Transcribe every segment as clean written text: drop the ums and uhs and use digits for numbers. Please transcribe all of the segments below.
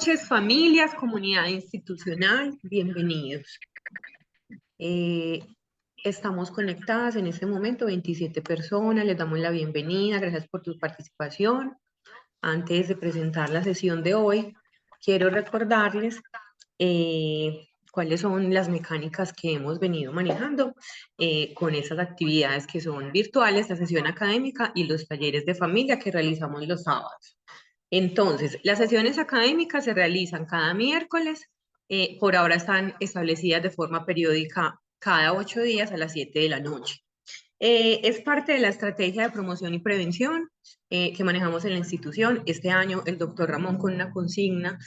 noches, familias, comunidad institucional, bienvenidos. Eh, Estamos conectadas en este momento, 27 personas, les damos la bienvenida, gracias por tu participación. Antes de presentar la sesión de hoy, quiero recordarles cuáles son las mecánicas que hemos venido manejando con esas actividades que son virtuales, la sesión académica y los talleres de familia que realizamos los sábados. Entonces, las sesiones académicas se realizan cada miércoles, por ahora están establecidas de forma periódica cada 8 días a las 7 de la noche. Es parte de la estrategia de promoción y prevención que manejamos en la institución. Este año el doctor Ramón con una consigna,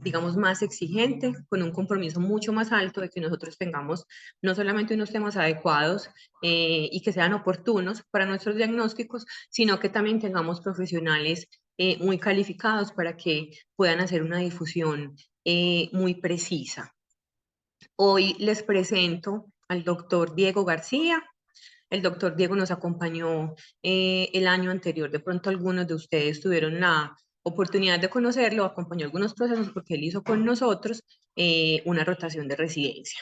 digamos, más exigente, con un compromiso mucho más alto de que nosotros tengamos no solamente unos temas adecuados y que sean oportunos para nuestros diagnósticos, sino que también tengamos profesionales muy calificados para que puedan hacer una difusión muy precisa. Hoy les presento al doctor Diego García. El doctor Diego nos acompañó el año anterior. De pronto algunos de ustedes tuvieron la oportunidad de conocerlo, acompañó algunos procesos porque él hizo con nosotros una rotación de residencia.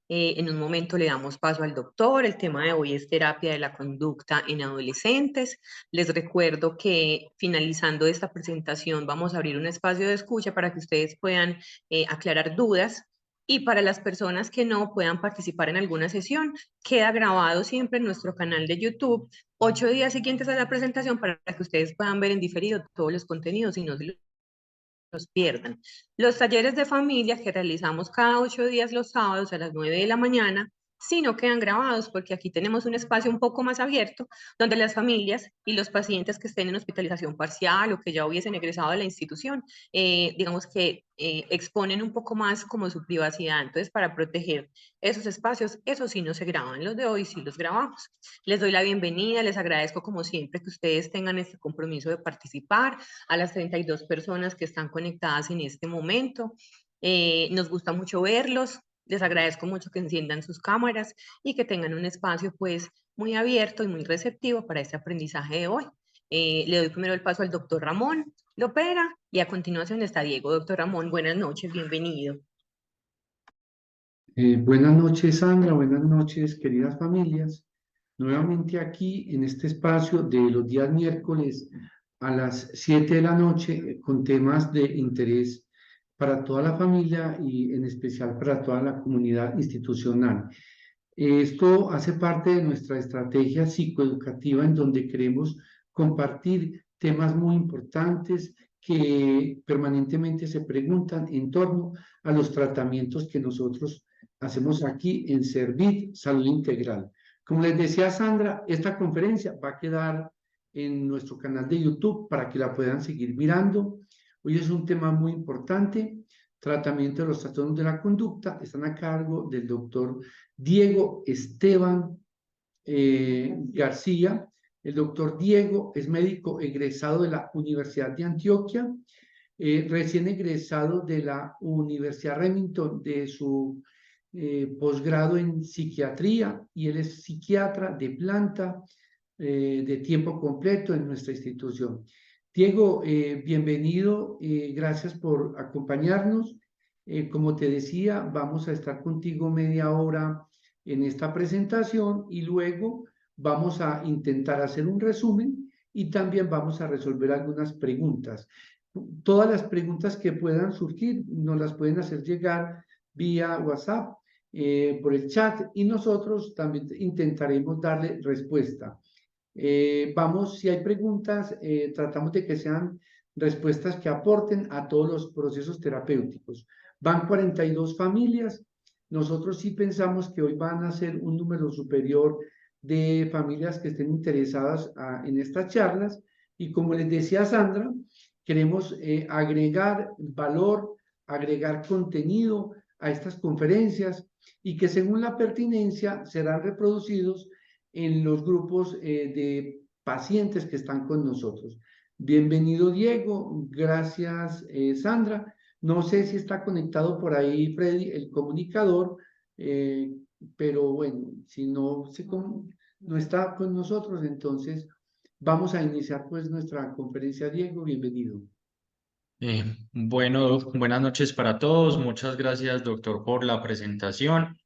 En un momento le damos paso al doctor. El tema de hoy es terapia de la conducta en adolescentes. Les recuerdo que finalizando esta presentación vamos a abrir un espacio de escucha para que ustedes puedan aclarar dudas. Y para las personas que no puedan participar en alguna sesión, queda grabado siempre en nuestro canal de YouTube 8 días siguientes a la presentación para que ustedes puedan ver en diferido todos los contenidos y no se los pierdan. Los talleres de familia que realizamos cada 8 días los sábados a las 9 de la mañana, sí no quedan grabados porque aquí tenemos un espacio un poco más abierto donde las familias y los pacientes que estén en hospitalización parcial o que ya hubiesen egresado de la institución, digamos que exponen un poco más como su privacidad. Entonces, para proteger esos espacios, eso sí no se graban. Los de hoy sí los grabamos. Les doy la bienvenida, les agradezco como siempre que ustedes tengan este compromiso de participar, a las 32 personas que están conectadas en este momento. Nos gusta mucho verlos, les agradezco mucho que enciendan sus cámaras y que tengan un espacio pues muy abierto y muy receptivo para este aprendizaje de hoy. Le doy primero el paso al doctor Ramón Lopera y a continuación está Diego. Doctor Ramón, buenas noches, bienvenido. Buenas noches, Sandra. Buenas noches, queridas familias. Nuevamente aquí en este espacio de los días miércoles a las 7 de la noche con temas de interés para toda la familia y en especial para toda la comunidad institucional. Esto hace parte de nuestra estrategia psicoeducativa en donde queremos compartir temas muy importantes que permanentemente se preguntan en torno a los tratamientos que nosotros hacemos aquí en Servit Salud Integral. Como les decía Sandra, esta conferencia va a quedar en nuestro canal de YouTube para que la puedan seguir mirando. Hoy es un tema muy importante, tratamiento de los trastornos de la conducta. Están a cargo del doctor Diego Esteban García. El doctor Diego es médico egresado de la Universidad de Antioquia, recién egresado de la Universidad Remington de su posgrado en psiquiatría, y él es psiquiatra de planta de tiempo completo en nuestra institución. Diego, bienvenido, gracias por acompañarnos. Como te decía, vamos a estar contigo media hora en esta presentación y luego vamos a intentar hacer un resumen y también vamos a resolver algunas preguntas. Todas las preguntas que puedan surgir nos las pueden hacer llegar vía WhatsApp, por el chat, y nosotros también intentaremos darle respuesta. Vamos, si hay preguntas, tratamos de que sean respuestas que aporten a todos los procesos terapéuticos. Van 42 familias. Nosotros sí pensamos que hoy van a ser un número superior de familias que estén interesadas en estas charlas. Y como les decía Sandra, queremos agregar valor, agregar contenido a estas conferencias y que según la pertinencia serán reproducidos en los grupos de pacientes que están con nosotros. Bienvenido, Diego. Gracias, Sandra. No sé si está conectado por ahí Freddy, el comunicador, pero bueno, si no, no está con nosotros, entonces vamos a iniciar pues nuestra conferencia. Diego, bienvenido. Bueno, buenas noches para todos. Muchas gracias, doctor, por la presentación.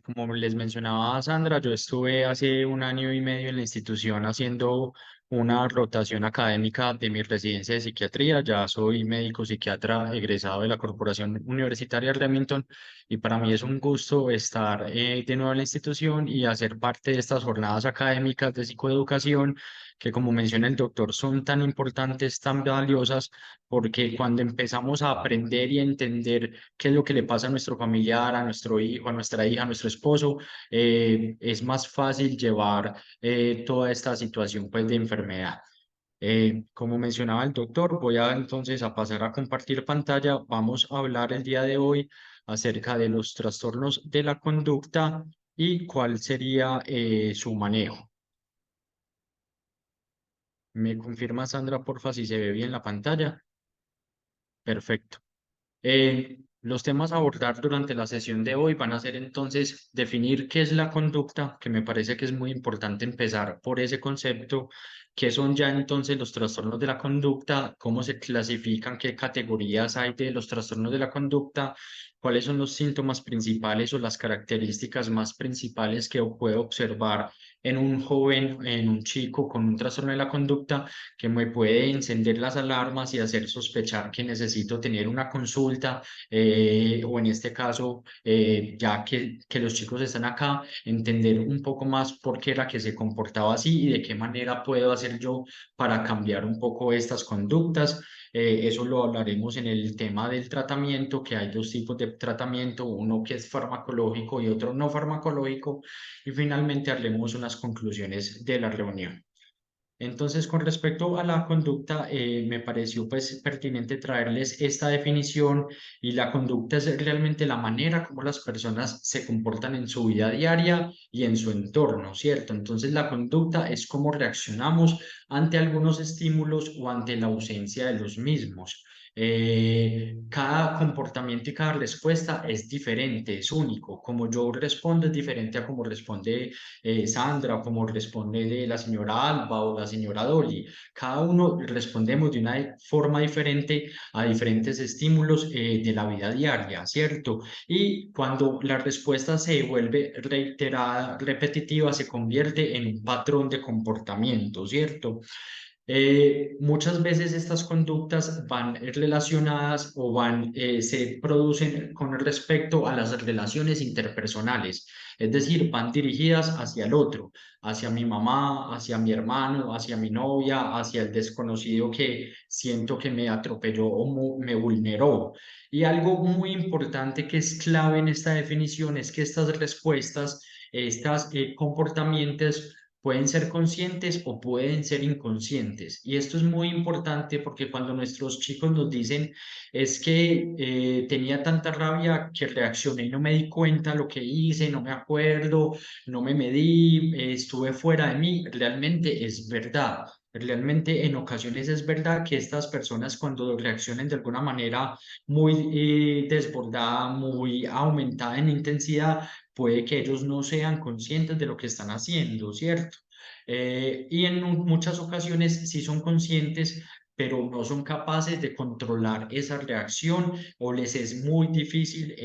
Como les mencionaba Sandra, yo estuve hace un año y medio en la institución haciendo una rotación académica de mi residencia de psiquiatría. Ya soy médico psiquiatra egresado de la Corporación Universitaria Remington y para mí es un gusto estar de nuevo en la institución y hacer parte de estas jornadas académicas de psicoeducación que, como menciona el doctor, son tan importantes, tan valiosas porque cuando empezamos a aprender y a entender qué es lo que le pasa a nuestro familiar, a nuestro hijo, a nuestra hija, a nuestro esposo, es más fácil llevar toda esta situación pues, de enfermedad. Como mencionaba el doctor, voy a entonces a pasar a compartir pantalla. Vamos a hablar el día de hoy acerca de los trastornos de la conducta y cuál sería su manejo. ¿Me confirma Sandra, porfa, si se ve bien la pantalla? Perfecto. Los temas a abordar durante la sesión de hoy van a ser entonces definir qué es la conducta, que me parece que es muy importante empezar por ese concepto, qué son ya entonces los trastornos de la conducta, cómo se clasifican, qué categorías hay de los trastornos de la conducta, cuáles son los síntomas principales o las características más principales que puedo observar en un joven, en un chico con un trastorno de la conducta que me puede encender las alarmas y hacer sospechar que necesito tener una consulta o en este caso, ya que los chicos están acá, entender un poco más por qué era que se comportaba así y de qué manera puedo hacer yo para cambiar un poco estas conductas. Eso lo hablaremos en el tema del tratamiento, que hay dos tipos de tratamiento, uno que es farmacológico y otro no farmacológico, y finalmente haremos unas conclusiones de la reunión. Entonces, con respecto a la conducta, me pareció pues pertinente traerles esta definición y la conducta es realmente la manera como las personas se comportan en su vida diaria y en su entorno, ¿cierto? Entonces, la conducta es cómo reaccionamos ante algunos estímulos o ante la ausencia de los mismos. Cada comportamiento y cada respuesta es diferente, es único. Como yo respondo es diferente a como responde Sandra, o como responde la señora Alba o la señora Dolly. Cada uno respondemos de una forma diferente a diferentes estímulos de la vida diaria, ¿cierto? Y cuando la respuesta se vuelve reiterada, repetitiva, se convierte en un patrón de comportamiento, ¿cierto? Muchas veces estas conductas van relacionadas o se producen con respecto a las relaciones interpersonales, es decir, van dirigidas hacia el otro, hacia mi mamá, hacia mi hermano, hacia mi novia, hacia el desconocido que siento que me atropelló o me vulneró. Y algo muy importante que es clave en esta definición es que estas respuestas, estos comportamientos, pueden ser conscientes o pueden ser inconscientes. Y esto es muy importante porque cuando nuestros chicos nos dicen es que tenía tanta rabia que reaccioné y no me di cuenta lo que hice, no me acuerdo, no me medí, estuve fuera de mí, realmente es verdad. Realmente en ocasiones es verdad que estas personas cuando reaccionen de alguna manera muy desbordada, muy aumentada en intensidad, puede que ellos no sean conscientes de lo que están haciendo, ¿cierto? Y en muchas ocasiones sí son conscientes, pero no son capaces de controlar esa reacción o les es muy difícil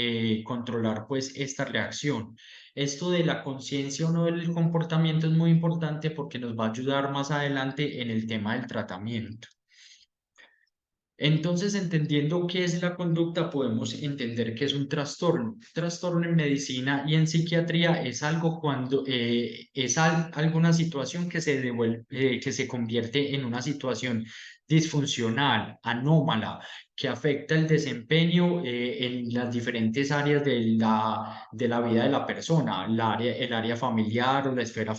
controlar pues esta reacción. Esto de la conciencia o no del comportamiento es muy importante porque nos va a ayudar más adelante en el tema del tratamiento. Entonces, entendiendo qué es la conducta, podemos entender qué es un trastorno. Un trastorno en medicina y en psiquiatría es algo cuando es alguna situación que se que se convierte en una situación disfuncional, anómala, que afecta el desempeño en las diferentes áreas de la vida de la persona, el área familiar o la esfera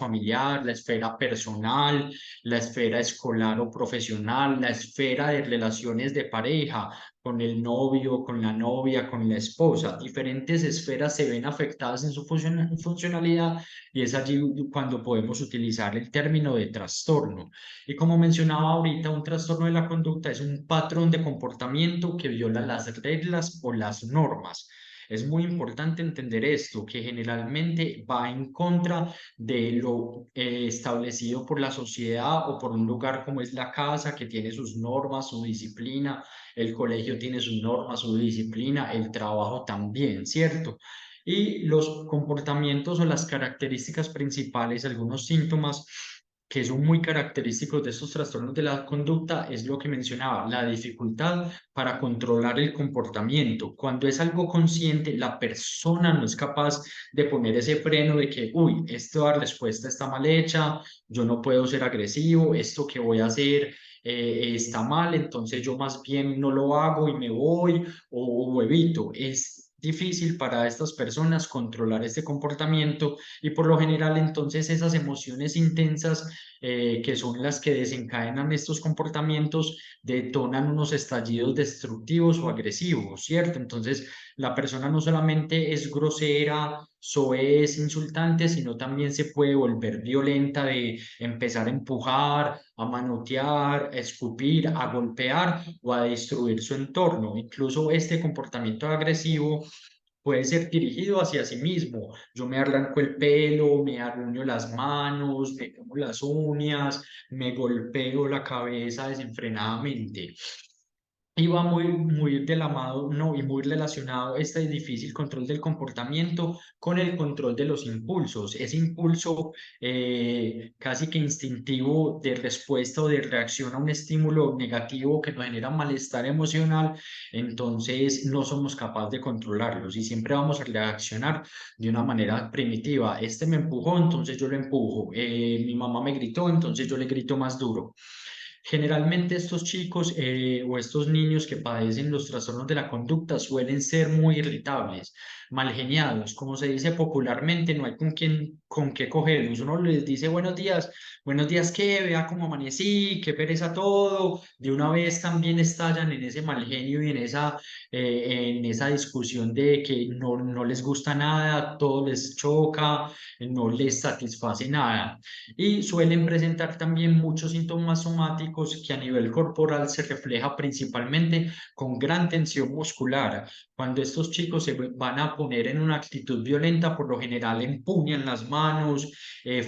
personal, la esfera escolar o profesional, la esfera de relaciones de pareja, con el novio, con la novia, con la esposa. Diferentes esferas se ven afectadas en su funcionalidad y es allí cuando podemos utilizar el término de trastorno. Y como mencionaba ahorita, un trastorno de la conducta es un patrón de comportamiento que viola las reglas o las normas. Es muy importante entender esto, que generalmente va en contra de lo establecido por la sociedad o por un lugar como es la casa, que tiene sus normas, su disciplina, el colegio tiene sus normas, su disciplina, el trabajo también, ¿cierto? Y los comportamientos o las características principales, algunos síntomas que son muy característicos de estos trastornos de la conducta, es lo que mencionaba, la dificultad para controlar el comportamiento. Cuando es algo consciente, la persona no es capaz de poner ese freno de que, uy, esta respuesta está mal hecha, yo no puedo ser agresivo, esto que voy a hacer está mal, entonces yo más bien no lo hago y me voy o evito. Es difícil para estas personas controlar este comportamiento y por lo general entonces esas emociones intensas que son las que desencadenan estos comportamientos detonan unos estallidos destructivos o agresivos, ¿cierto? Entonces la persona no solamente es grosera, soez, insultante, sino también se puede volver violenta de empezar a empujar, a manotear, a escupir, a golpear o a destruir su entorno. Incluso este comportamiento agresivo puede ser dirigido hacia sí mismo. Yo me arranco el pelo, me arruño las manos, me como las uñas, me golpeo la cabeza desenfrenadamente. Y va muy de la mano, no, y muy relacionado este difícil control del comportamiento con el control de los impulsos. Ese impulso casi que instintivo de respuesta o de reacción a un estímulo negativo que nos genera malestar emocional, entonces no somos capaces de controlarlos y siempre vamos a reaccionar de una manera primitiva. Este me empujó, entonces yo lo empujo. Mi mamá me gritó, entonces yo le grito más duro. Generalmente estos chicos o estos niños que padecen los trastornos de la conducta suelen ser muy irritables, mal geniados, como se dice popularmente, no hay con qué cogerlos. Uno les dice buenos días qué, vea cómo amanecí, qué pereza todo, de una vez también estallan en ese mal genio y en esa discusión de que no les gusta nada, todo les choca, no les satisface nada y suelen presentar también muchos síntomas somáticos que a nivel corporal se refleja principalmente con gran tensión muscular. Cuando estos chicos se van a poner en una actitud violenta, por lo general empuñan las manos,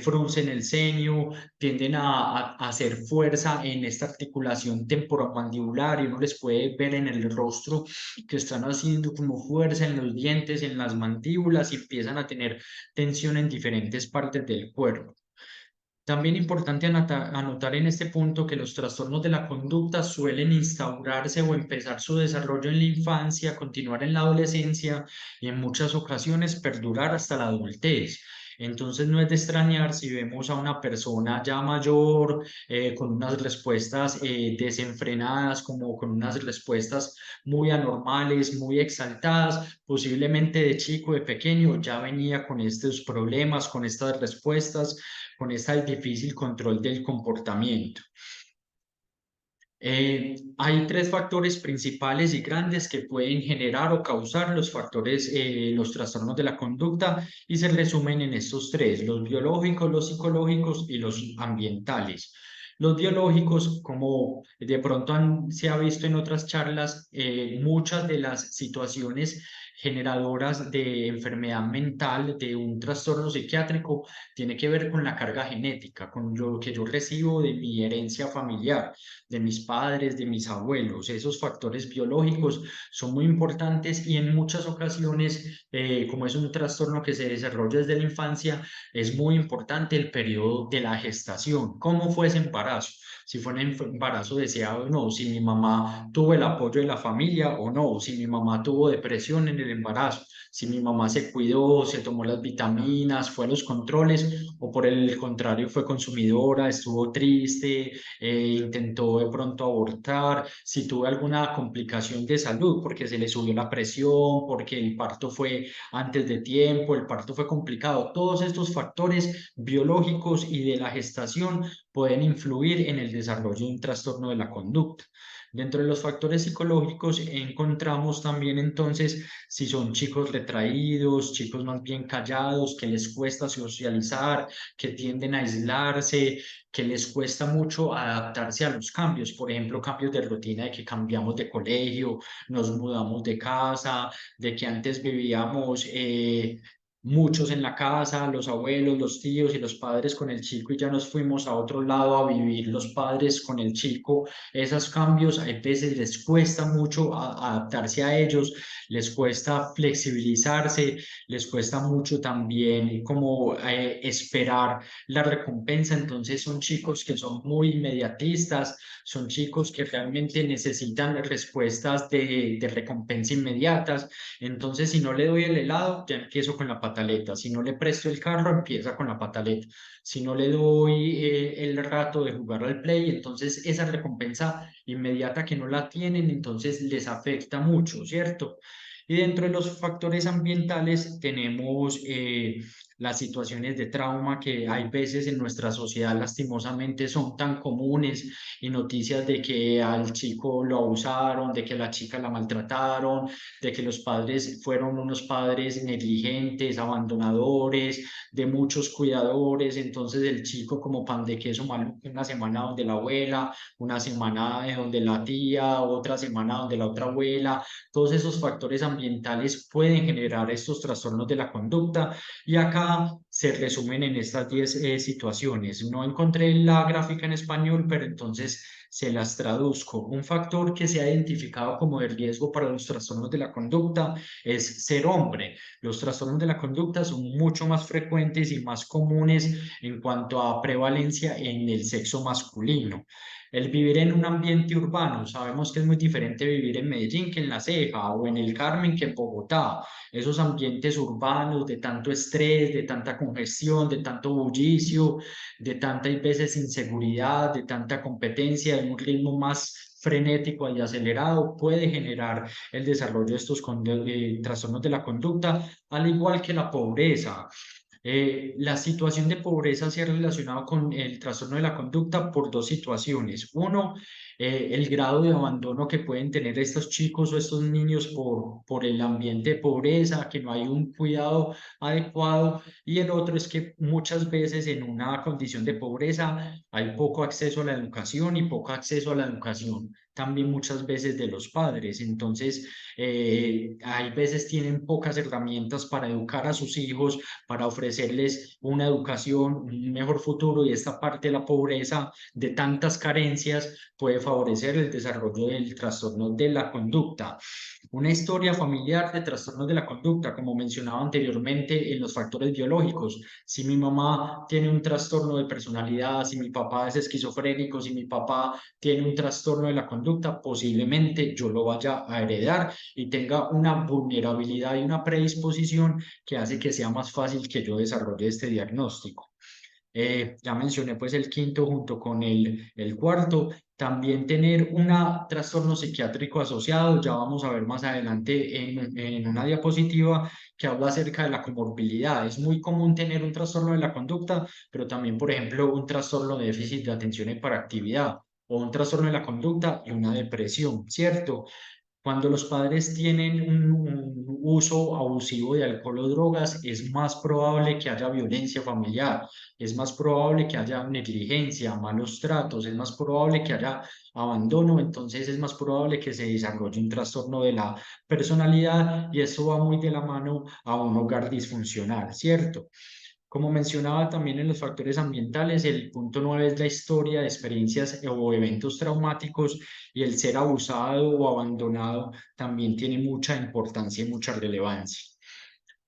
fruncen el ceño, tienden a hacer fuerza en esta articulación temporomandibular y uno les puede ver en el rostro que están haciendo como fuerza en los dientes, en las mandíbulas y empiezan a tener tensión en diferentes partes del cuerpo. También importante anotar en este punto que los trastornos de la conducta suelen instaurarse o empezar su desarrollo en la infancia, continuar en la adolescencia y en muchas ocasiones perdurar hasta la adultez. Entonces no es de extrañar si vemos a una persona ya mayor con unas respuestas desenfrenadas, como con unas respuestas muy anormales, muy exaltadas, posiblemente de chico, de pequeño, ya venía con estos problemas, con estas respuestas con ese difícil control del comportamiento. Hay tres factores principales y grandes que pueden generar o causar los factores, los trastornos de la conducta y se resumen en estos tres, los biológicos, los psicológicos y los ambientales. Los biológicos, como de pronto se ha visto en otras charlas, muchas de las situaciones generadoras de enfermedad mental, de un trastorno psiquiátrico, tiene que ver con la carga genética, con lo que yo recibo de mi herencia familiar de mis padres, de mis abuelos. Esos factores biológicos son muy importantes y en muchas ocasiones, como es un trastorno que se desarrolla desde la infancia, es muy importante el periodo de la gestación. ¿Cómo fue ese embarazo? Si fue un embarazo deseado o no, si mi mamá tuvo el apoyo de la familia o no, si mi mamá tuvo depresión en el embarazo, si mi mamá se cuidó, se tomó las vitaminas, fue a los controles o por el contrario fue consumidora, estuvo triste, intentó de pronto abortar, si tuvo alguna complicación de salud, porque se le subió la presión, porque el parto fue antes de tiempo, el parto fue complicado. Todos estos factores biológicos y de la gestación pueden influir en el desarrollo de un trastorno de la conducta. Dentro de los factores psicológicos encontramos también entonces si son chicos retraídos, chicos más bien callados, que les cuesta socializar, que tienden a aislarse, que les cuesta mucho adaptarse a los cambios, por ejemplo, cambios de rutina, de que cambiamos de colegio, nos mudamos de casa, de que antes vivíamos muchos en la casa, los abuelos, los tíos y los padres con el chico y ya nos fuimos a otro lado a vivir los padres con el chico. Esos cambios a veces les cuesta mucho adaptarse a ellos, les cuesta flexibilizarse, les cuesta mucho también como esperar la recompensa. Entonces son chicos que son muy inmediatistas, son chicos que realmente necesitan respuestas de recompensa inmediatas. Entonces, si no le doy el helado, ya empiezo con la pataleta. Si no le presto el carro, empieza con la pataleta. Si no le doy el rato de jugar al play, entonces esa recompensa inmediata que no la tienen, entonces les afecta mucho, ¿cierto? Y dentro de los factores ambientales tenemos las situaciones de trauma que hay veces en nuestra sociedad lastimosamente son tan comunes y noticias de que al chico lo abusaron, de que a la chica la maltrataron, de que los padres fueron unos padres negligentes, abandonadores, de muchos cuidadores, entonces el chico como pan de queso maluco, una semana donde la abuela, una semana de donde la tía, otra semana donde la otra abuela, todos esos factores ambientales pueden generar estos trastornos de la conducta y acá se resumen en estas 10 situaciones. No encontré la gráfica en español, pero entonces se las traduzco. Un factor que se ha identificado como de riesgo para los trastornos de la conducta es ser hombre. Los trastornos de la conducta son mucho más frecuentes y más comunes en cuanto a prevalencia en el sexo masculino. El vivir en un ambiente urbano, sabemos que es muy diferente vivir en Medellín que en La Ceja o en el Carmen que en Bogotá. Esos ambientes urbanos de tanto estrés, de tanta congestión, de tanto bullicio, de tanta y veces inseguridad, de tanta competencia, de un ritmo más frenético y acelerado, puede generar el desarrollo de estos trastornos de la conducta, al igual que la pobreza. La situación de pobreza se ha relacionado con el trastorno de la conducta por dos situaciones. Uno, el grado de abandono que pueden tener estos chicos o estos niños por el ambiente de pobreza, que no hay un cuidado adecuado. Y el otro es que muchas veces en una condición de pobreza hay poco acceso a la educación y poco acceso a la educación también muchas veces de los padres. Entonces, hay veces tienen pocas herramientas para educar a sus hijos, para ofrecerles una educación, un mejor futuro y esta parte de la pobreza, de tantas carencias, puede favorecer el desarrollo del trastorno de la conducta. Una historia familiar de trastornos de la conducta, como mencionaba anteriormente en los factores biológicos. Si mi mamá tiene un trastorno de personalidad, si mi papá es esquizofrénico, si mi papá tiene un trastorno de la conducta, posiblemente yo lo vaya a heredar y tenga una vulnerabilidad y una predisposición que hace que sea más fácil que yo desarrolle este diagnóstico. Ya mencioné pues el quinto junto con el cuarto. También tener un trastorno psiquiátrico asociado, ya vamos a ver más adelante en una diapositiva que habla acerca de la comorbilidad. Es muy común tener un trastorno de la conducta, pero también, por ejemplo, un trastorno de déficit de atención y hiperactividad o un trastorno de la conducta y una depresión, ¿cierto? Cuando los padres tienen un uso abusivo de alcohol o drogas, es más probable que haya violencia familiar, es más probable que haya negligencia, malos tratos, es más probable que haya abandono, entonces es más probable que se desarrolle un trastorno de la personalidad y eso va muy de la mano a un hogar disfuncional, ¿cierto? Como mencionaba también en los factores ambientales, el punto 9 es la historia de experiencias o eventos traumáticos y el ser abusado o abandonado también tiene mucha importancia y mucha relevancia.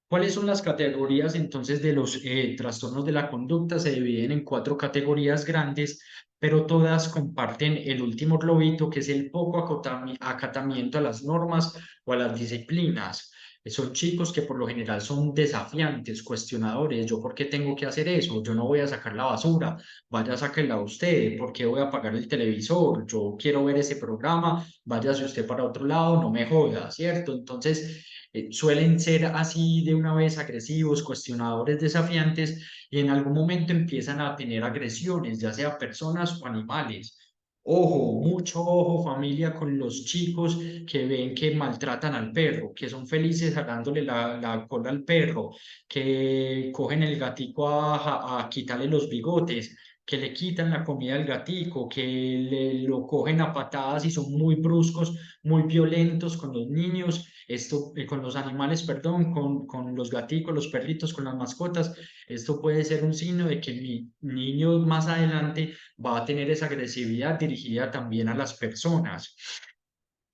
¿Cuáles son las categorías entonces de los trastornos de la conducta? Se dividen en cuatro categorías grandes, pero todas comparten el último globito, que es el poco acatamiento a las normas o a las disciplinas. Son chicos que por lo general son desafiantes, cuestionadores. ¿Yo por qué tengo que hacer eso? Yo no voy a sacar la basura. Vaya, sáquela usted. ¿Por qué voy a apagar el televisor? Yo quiero ver ese programa. Váyase usted para otro lado, no me joda, ¿cierto? Entonces, suelen ser así de una vez agresivos, cuestionadores, desafiantes y en algún momento empiezan a tener agresiones, ya sea personas o animales. Ojo, mucho ojo familia con los chicos que ven que maltratan al perro, que son felices jalándole la cola al perro, que cogen el gatico a quitarle los bigotes, que le quitan la comida al gatico, que lo cogen a patadas y son muy bruscos, muy violentos con los niños, esto, con los animales, perdón, con los gaticos, los perritos, con las mascotas. Esto puede ser un signo de que mi niño más adelante va a tener esa agresividad dirigida también a las personas.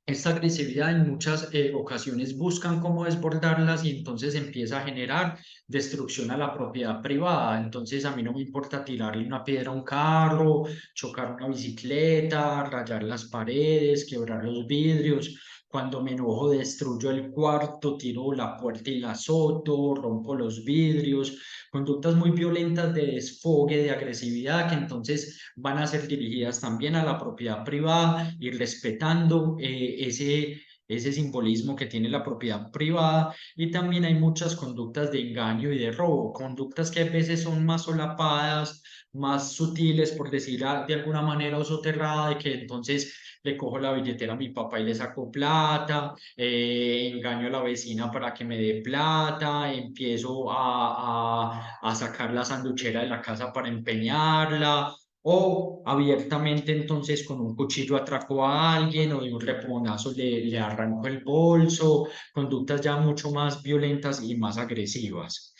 Esta agresividad en muchas ocasiones buscan cómo desbordarlas y entonces empieza a generar destrucción a la propiedad privada. Entonces a mí no me importa tirarle una piedra a un carro, chocar una bicicleta, rayar las paredes, quebrar los vidrios. Cuando me enojo destruyo el cuarto, tiro la puerta y la azoto, rompo los vidrios. Conductas muy violentas de desfogue, de agresividad, que entonces van a ser dirigidas también a la propiedad privada y respetando ese simbolismo que tiene la propiedad privada. Y también hay muchas conductas de engaño y de robo, conductas que a veces son más solapadas, más sutiles, por decir de alguna manera, o soterrada, de que entonces le cojo la billetera a mi papá y le saco plata, engaño a la vecina para que me dé plata, empiezo a sacar la sanduchera de la casa para empeñarla, o abiertamente entonces con un cuchillo atraco a alguien o de un reponazo le arranco el bolso, conductas ya mucho más violentas y más agresivas.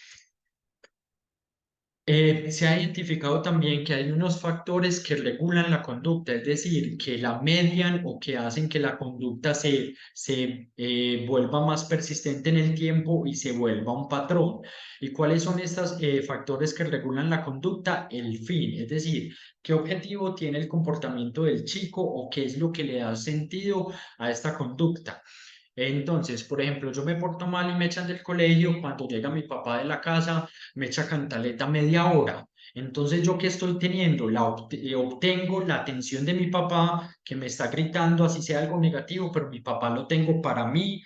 Se ha identificado también que hay unos factores que regulan la conducta, es decir, que la median o que hacen que la conducta se vuelva más persistente en el tiempo y se vuelva un patrón. ¿Y cuáles son estos factores que regulan la conducta? El fin, es decir, qué objetivo tiene el comportamiento del chico o qué es lo que le da sentido a esta conducta. Entonces, por ejemplo, yo me porto mal y me echan del colegio, cuando llega mi papá de la casa, me echa cantaleta media hora. Entonces, ¿yo qué estoy teniendo? Obtengo la atención de mi papá, que me está gritando, así sea algo negativo, pero mi papá lo tengo para mí,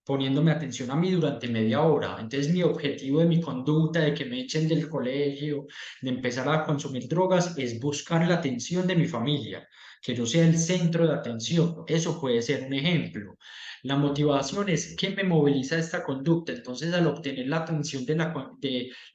poniéndome atención a mí durante media hora. Entonces, mi objetivo de mi conducta, de que me echen del colegio, de empezar a consumir drogas, es buscar la atención de mi familia, que yo sea el centro de atención. Eso puede ser un ejemplo. La motivación es qué me moviliza esta conducta. Entonces, al obtener la atención de la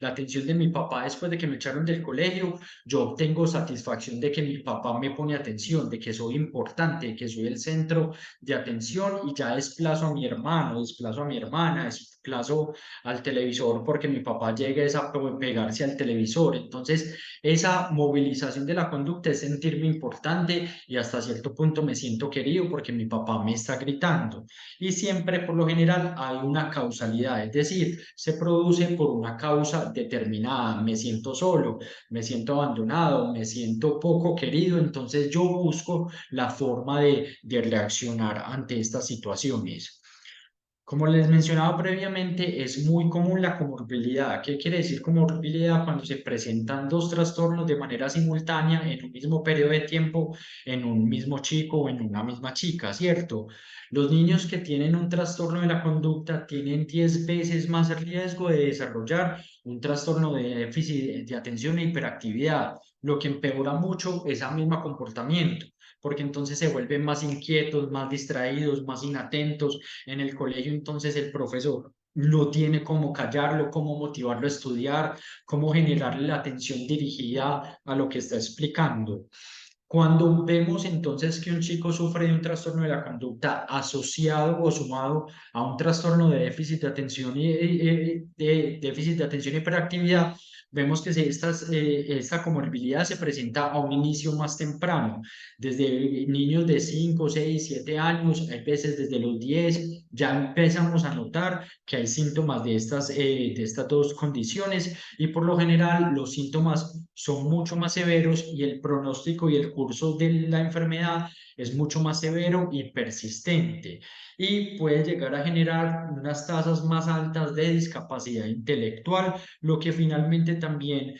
atención de mi papá después de que me echaron del colegio, yo obtengo satisfacción de que mi papá me pone atención, de que soy importante, de que soy el centro de atención y ya desplazo a mi hermano, desplazo a mi hermana, desplazo al televisor porque mi papá llega a pegarse al televisor. Entonces, esa movilización de la conducta es sentirme importante y hasta cierto punto me siento querido porque mi papá me está gritando. Y siempre, por lo general, hay una causalidad, es decir, se produce por una causa determinada. Me siento solo, me siento abandonado, me siento poco querido, entonces yo busco la forma de reaccionar ante estas situaciones. Como les mencionaba previamente, es muy común la comorbilidad. ¿Qué quiere decir comorbilidad? Cuando se presentan dos trastornos de manera simultánea en un mismo periodo de tiempo, en un mismo chico o en una misma chica, ¿cierto? Los niños que tienen un trastorno de la conducta tienen 10 veces más riesgo de desarrollar un trastorno de déficit de atención e hiperactividad, lo que empeora mucho ese mismo comportamiento, porque entonces se vuelven más inquietos, más distraídos, más inatentos en el colegio. Entonces el profesor no tiene cómo callarlo, cómo motivarlo a estudiar, cómo generarle la atención dirigida a lo que está explicando. Cuando vemos entonces que un chico sufre de un trastorno de la conducta asociado o sumado a un trastorno de déficit de atención de déficit de atención y hiperactividad, vemos que esta comorbilidad se presenta a un inicio más temprano, desde niños de 5, 6, 7 años, hay veces desde los 10, ya empezamos a notar que hay síntomas de estas dos condiciones y por lo general los síntomas son mucho más severos y el pronóstico y el curso de la enfermedad es mucho más severo y persistente y puede llegar a generar unas tasas más altas de discapacidad intelectual, lo que finalmente también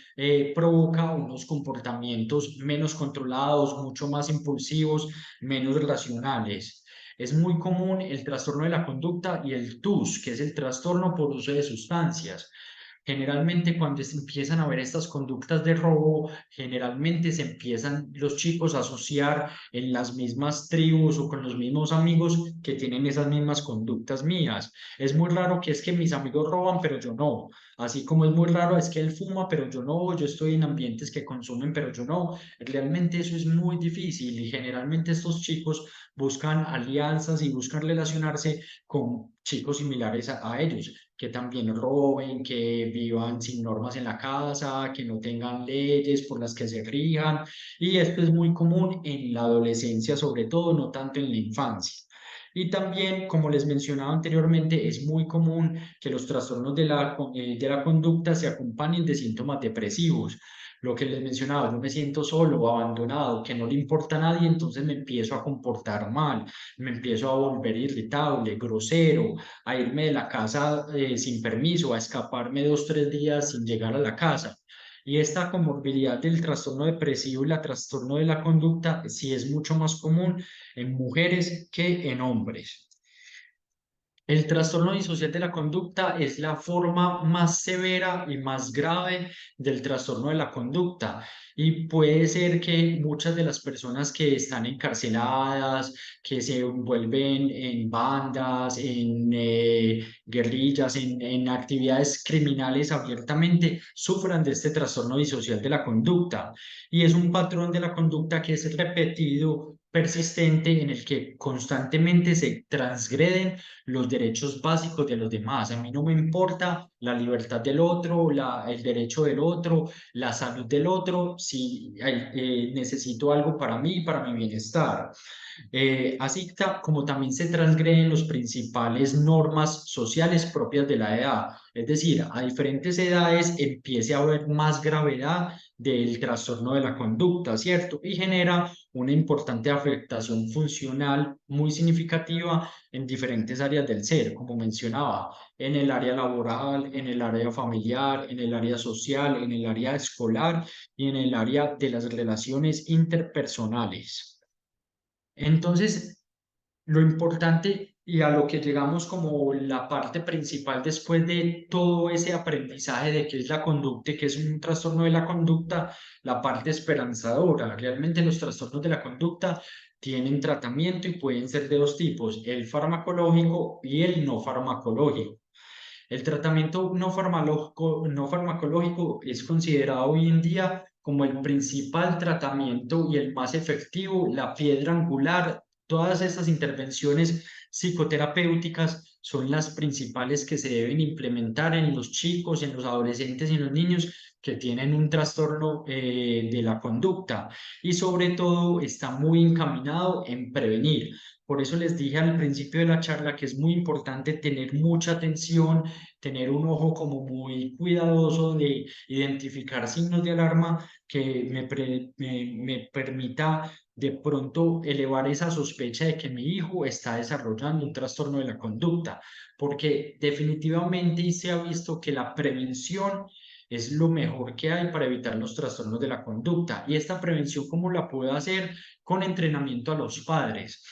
provoca unos comportamientos menos controlados, mucho más impulsivos, menos racionales. Es muy común el trastorno de la conducta y el TUS, que es el trastorno por uso de sustancias. Generalmente cuando empiezan a ver estas conductas de robo, generalmente se empiezan los chicos a asociar en las mismas tribus o con los mismos amigos que tienen esas mismas conductas mías. Es muy raro que es que mis amigos roban, pero yo no. Así como es muy raro es que él fuma, pero yo no. Yo estoy en ambientes que consumen, pero yo no. Realmente eso es muy difícil y generalmente estos chicos buscan alianzas y buscan relacionarse con chicos similares a ellos, que también roben, que vivan sin normas en la casa, que no tengan leyes por las que se rijan. Y esto es muy común en la adolescencia, sobre todo, no tanto en la infancia. Y también, como les mencionaba anteriormente, es muy común que los trastornos de la conducta se acompañen de síntomas depresivos. Lo que les mencionaba, yo me siento solo, abandonado, que no le importa a nadie, entonces me empiezo a comportar mal, me empiezo a volver irritable, grosero, a irme de la casa sin permiso, a escaparme 2, 3 días sin llegar a la casa. Y esta comorbilidad del trastorno depresivo y la trastorno de la conducta sí es mucho más común en mujeres que en hombres. El trastorno disocial de la conducta es la forma más severa y más grave del trastorno de la conducta y puede ser que muchas de las personas que están encarceladas, que se envuelven en bandas, en guerrillas, en actividades criminales abiertamente, sufran de este trastorno disocial de la conducta. Y es un patrón de la conducta que es repetido, persistente, en el que constantemente se transgreden los derechos básicos de los demás. A mí no me importa la libertad del otro, el derecho del otro, la salud del otro, si necesito algo para mí, para mi bienestar. Así como también se transgreden las principales normas sociales propias de la edad. Es decir, a diferentes edades empiece a haber más gravedad del trastorno de la conducta, ¿cierto? Y genera una importante afectación funcional muy significativa en diferentes áreas del ser, como mencionaba, en el área laboral, en el área familiar, en el área social, en el área escolar y en el área de las relaciones interpersonales. Entonces, lo importante y a lo que llegamos como la parte principal después de todo ese aprendizaje de qué es la conducta y qué es un trastorno de la conducta, la parte esperanzadora. Realmente los trastornos de la conducta tienen tratamiento y pueden ser de dos tipos, el farmacológico y el no farmacológico. El tratamiento no farmacológico es considerado hoy en día como el principal tratamiento y el más efectivo, la piedra angular. Todas estas intervenciones psicoterapéuticas son las principales que se deben implementar en los chicos, en los adolescentes y en los niños que tienen un trastorno de la conducta y sobre todo está muy encaminado en prevenir. Por eso les dije al principio de la charla que es muy importante tener mucha atención, tener un ojo como muy cuidadoso de identificar signos de alarma que me permita de pronto elevar esa sospecha de que mi hijo está desarrollando un trastorno de la conducta, porque definitivamente se ha visto que la prevención es lo mejor que hay para evitar los trastornos de la conducta. Y esta prevención, ¿cómo la puedo hacer? Con entrenamiento a los padres.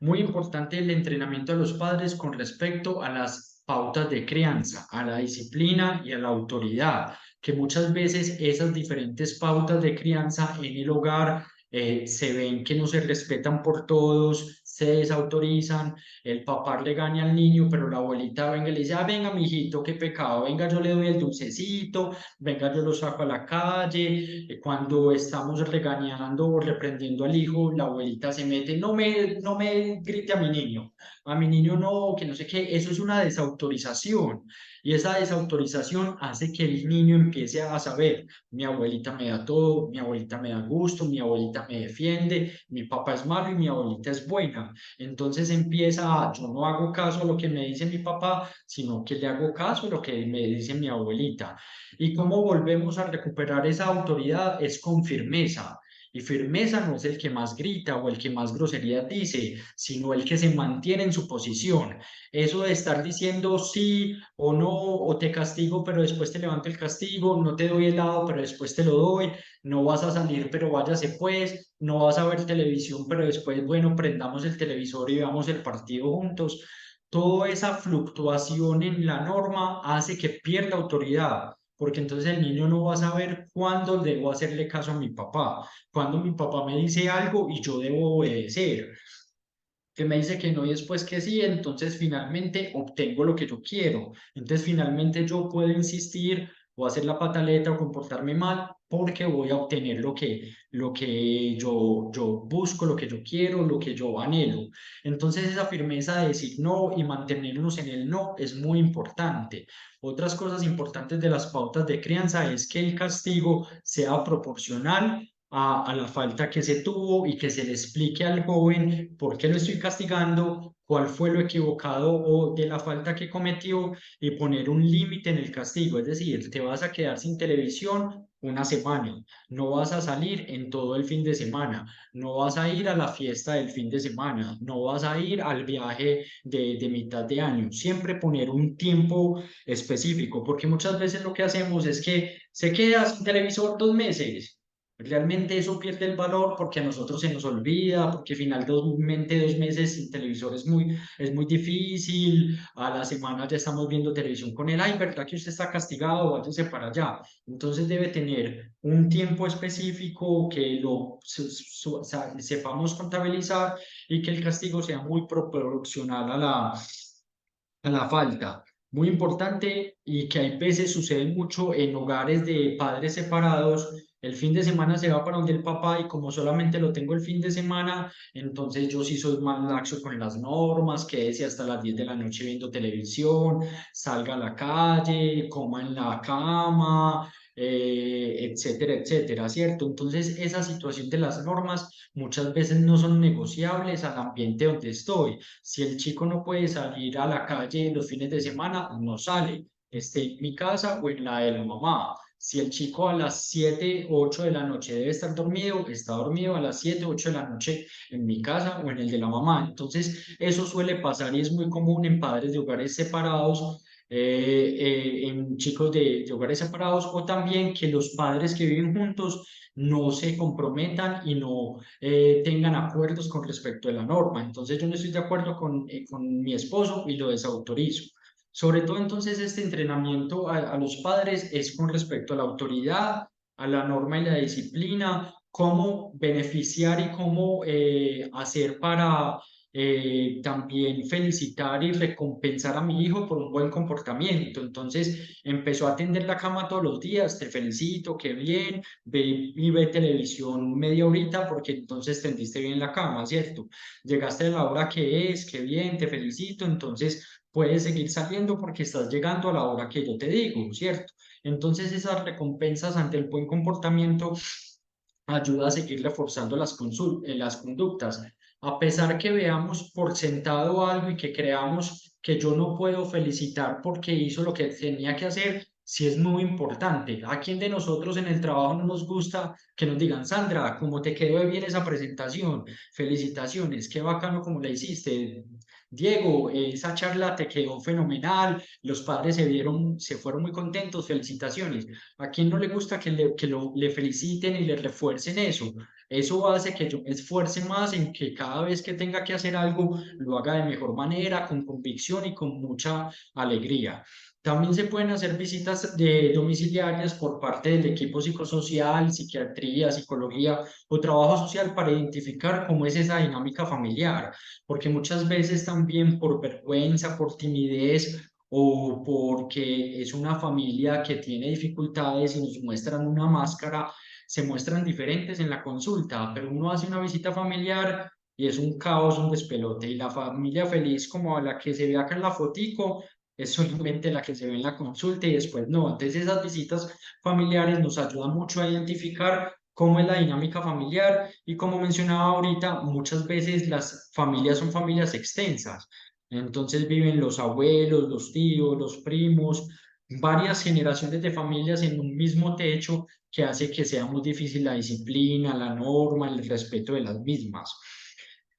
Muy importante el entrenamiento a los padres con respecto a las pautas de crianza, a la disciplina y a la autoridad, que muchas veces esas diferentes pautas de crianza en el hogar se ven que no se respetan por todos, se desautorizan, el papá regaña al niño, pero la abuelita venga y le dice, ah, venga, mijito, qué pecado, venga, yo le doy el dulcecito, venga, yo lo saco a la calle. Cuando estamos regañando o reprendiendo al hijo, la abuelita se mete, no me grite a mi niño no, que no sé qué, eso es una desautorización. Y esa desautorización hace que el niño empiece a saber, mi abuelita me da todo, mi abuelita me da gusto, mi abuelita me defiende, mi papá es malo y mi abuelita es buena. Entonces empieza a, yo no hago caso a lo que me dice mi papá, sino que le hago caso a lo que me dice mi abuelita. ¿Y cómo volvemos a recuperar esa autoridad? Es con firmeza. Y firmeza no es el que más grita o el que más groserías dice, sino el que se mantiene en su posición. Eso de estar diciendo sí o no, o te castigo, pero después te levanto el castigo, no te doy helado, pero después te lo doy, no vas a salir, pero váyase pues, no vas a ver televisión, pero después, bueno, prendamos el televisor y veamos el partido juntos. toda esa fluctuación en la norma hace que pierda autoridad, porque entonces el niño no va a saber cuándo debo hacerle caso a mi papá, cuándo mi papá me dice algo y yo debo obedecer, que me dice que no y después que sí, entonces finalmente obtengo lo que yo quiero. Entonces finalmente yo puedo insistir o hacer la pataleta o comportarme mal porque voy a obtener lo que yo busco, lo que yo quiero, lo que yo anhelo. Entonces esa firmeza de decir no y mantenernos en el no es muy importante. Otras cosas importantes de las pautas de crianza es que el castigo sea proporcional a la falta que se tuvo y que se le explique al joven por qué lo estoy castigando, cuál fue lo equivocado o de la falta que cometió y poner un límite en el castigo. Es decir, te vas a quedar sin televisión una semana, no vas a salir en todo el fin de semana, no vas a ir a la fiesta del fin de semana, no vas a ir al viaje de mitad de año. Siempre poner un tiempo específico, porque muchas veces lo que hacemos es que se queda sin televisor 2 meses. Realmente eso pierde el valor porque a nosotros se nos olvida, porque finalmente 2 meses sin televisor es muy difícil, a la semana ya estamos viendo televisión con él, ay, ¿verdad que usted está castigado? Váyase para allá. Entonces debe tener un tiempo específico que sepamos contabilizar y que el castigo sea muy proporcional a la falta. Muy importante y que hay veces sucede mucho en hogares de padres separados. El fin de semana se va para donde el papá y como solamente lo tengo el fin de semana, entonces yo sí soy más laxo con las normas, quédese hasta las 10 de la noche viendo televisión, salga a la calle, coma en la cama, etcétera, etcétera, ¿cierto? Entonces esa situación de las normas muchas veces no son negociables al ambiente donde estoy. Si el chico no puede salir a la calle los fines de semana, no sale, esté en mi casa o en la de la mamá. Si el chico a las 7 o 8 de la noche debe estar dormido, está dormido a las 7 o 8 de la noche en mi casa o en el de la mamá. Entonces, eso suele pasar y es muy común en padres de hogares separados, en chicos de hogares separados o también que los padres que viven juntos no se comprometan y no tengan acuerdos con respecto a la norma. Entonces yo no estoy de acuerdo con mi esposo y lo desautorizo. Sobre todo entonces este entrenamiento a los padres es con respecto a la autoridad, a la norma y la disciplina, cómo beneficiar y cómo hacer para también felicitar y recompensar a mi hijo por un buen comportamiento. Entonces empezó a tender la cama todos los días, te felicito, qué bien, ve y ve televisión media horita porque entonces tendiste bien la cama, ¿cierto? Llegaste a la hora que es, qué bien, te felicito, entonces puedes seguir saliendo porque estás llegando a la hora que yo te digo, ¿cierto? Entonces esas recompensas ante el buen comportamiento ayuda a seguir reforzando las conductas. A pesar que veamos por sentado algo y que creamos que yo no puedo felicitar porque hizo lo que tenía que hacer, sí es muy importante. ¿A quién de nosotros en el trabajo no nos gusta que nos digan, Sandra, cómo te quedó de bien esa presentación? Felicitaciones, qué bacano como la hiciste. Diego, esa charla te quedó fenomenal, los padres se fueron muy contentos, felicitaciones. ¿A quién no le gusta le feliciten y le refuercen eso? Eso hace que yo me esfuerce más en que cada vez que tenga que hacer algo lo haga de mejor manera, con convicción y con mucha alegría. También se pueden hacer visitas domiciliarias por parte del equipo psicosocial, psiquiatría, psicología o trabajo social para identificar cómo es esa dinámica familiar, porque muchas veces también por vergüenza, por timidez o porque es una familia que tiene dificultades y nos muestran una máscara, se muestran diferentes en la consulta, pero uno hace una visita familiar y es un caos, un despelote, y la familia feliz como la que se ve acá en la fotico es solamente la que se ve en la consulta y después no. Entonces esas visitas familiares nos ayudan mucho a identificar cómo es la dinámica familiar y como mencionaba ahorita, muchas veces las familias son familias extensas. Entonces viven los abuelos, los tíos, los primos, varias generaciones de familias en un mismo techo que hace que sea muy difícil la disciplina, la norma, el respeto de las mismas.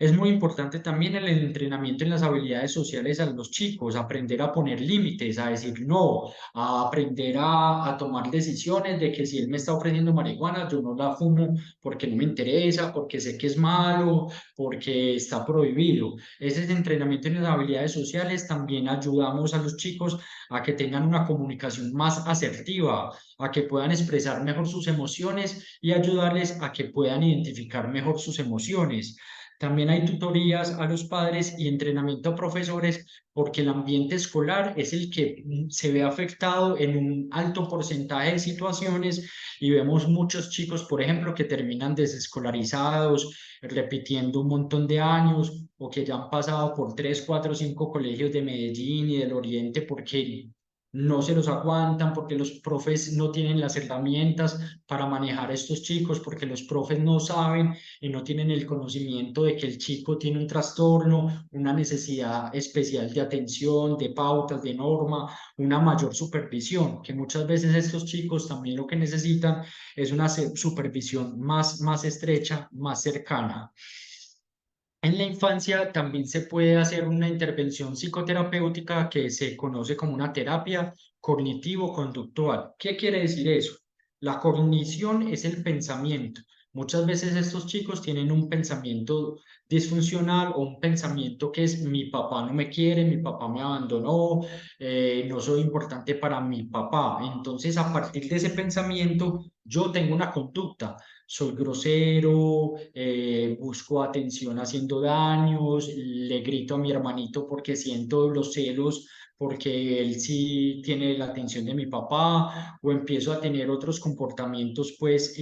Es muy importante también el entrenamiento en las habilidades sociales a los chicos, aprender a poner límites, a decir no, a aprender a tomar decisiones de que si él me está ofreciendo marihuana, yo no la fumo porque no me interesa, porque sé que es malo, porque está prohibido. Ese entrenamiento en las habilidades sociales también ayudamos a los chicos a que tengan una comunicación más asertiva, a que puedan expresar mejor sus emociones y ayudarles a que puedan identificar mejor sus emociones. También hay tutorías a los padres y entrenamiento a profesores porque el ambiente escolar es el que se ve afectado en un alto porcentaje de situaciones y vemos muchos chicos, por ejemplo, que terminan desescolarizados, repitiendo un montón de años o que ya han pasado por 3, 4, 5 colegios de Medellín y del Oriente porque no se los aguantan, porque los profes no tienen las herramientas para manejar a estos chicos, porque los profes no saben y no tienen el conocimiento de que el chico tiene un trastorno, una necesidad especial de atención, de pautas, de norma, una mayor supervisión, que muchas veces estos chicos también lo que necesitan es una supervisión más estrecha, más cercana. En la infancia también se puede hacer una intervención psicoterapéutica que se conoce como una terapia cognitivo-conductual. ¿Qué quiere decir eso? La cognición es el pensamiento. Muchas veces estos chicos tienen un pensamiento disfuncional o un pensamiento que es mi papá no me quiere, mi papá me abandonó, no soy importante para mi papá. Entonces, a partir de ese pensamiento, yo tengo una conducta, soy grosero, busco atención haciendo daños, le grito a mi hermanito porque siento los celos, porque él sí tiene la atención de mi papá, o empiezo a tener otros comportamientos pues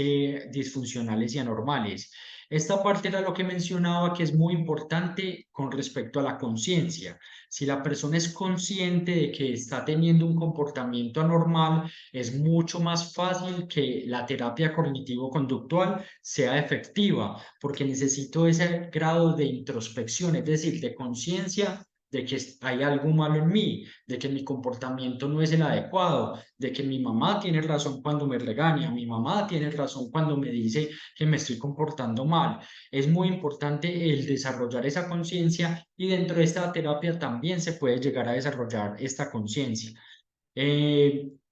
disfuncionales y anormales. Esta parte era lo que mencionaba que es muy importante con respecto a la conciencia. Si la persona es consciente de que está teniendo un comportamiento anormal, es mucho más fácil que la terapia cognitivo-conductual sea efectiva, porque necesito ese grado de introspección, es decir, de conciencia de que hay algo malo en mí, de que mi comportamiento no es el adecuado, de que mi mamá tiene razón cuando me regaña, mi mamá tiene razón cuando me dice que me estoy comportando mal. Es muy importante el desarrollar esa conciencia y dentro de esta terapia también se puede llegar a desarrollar esta conciencia.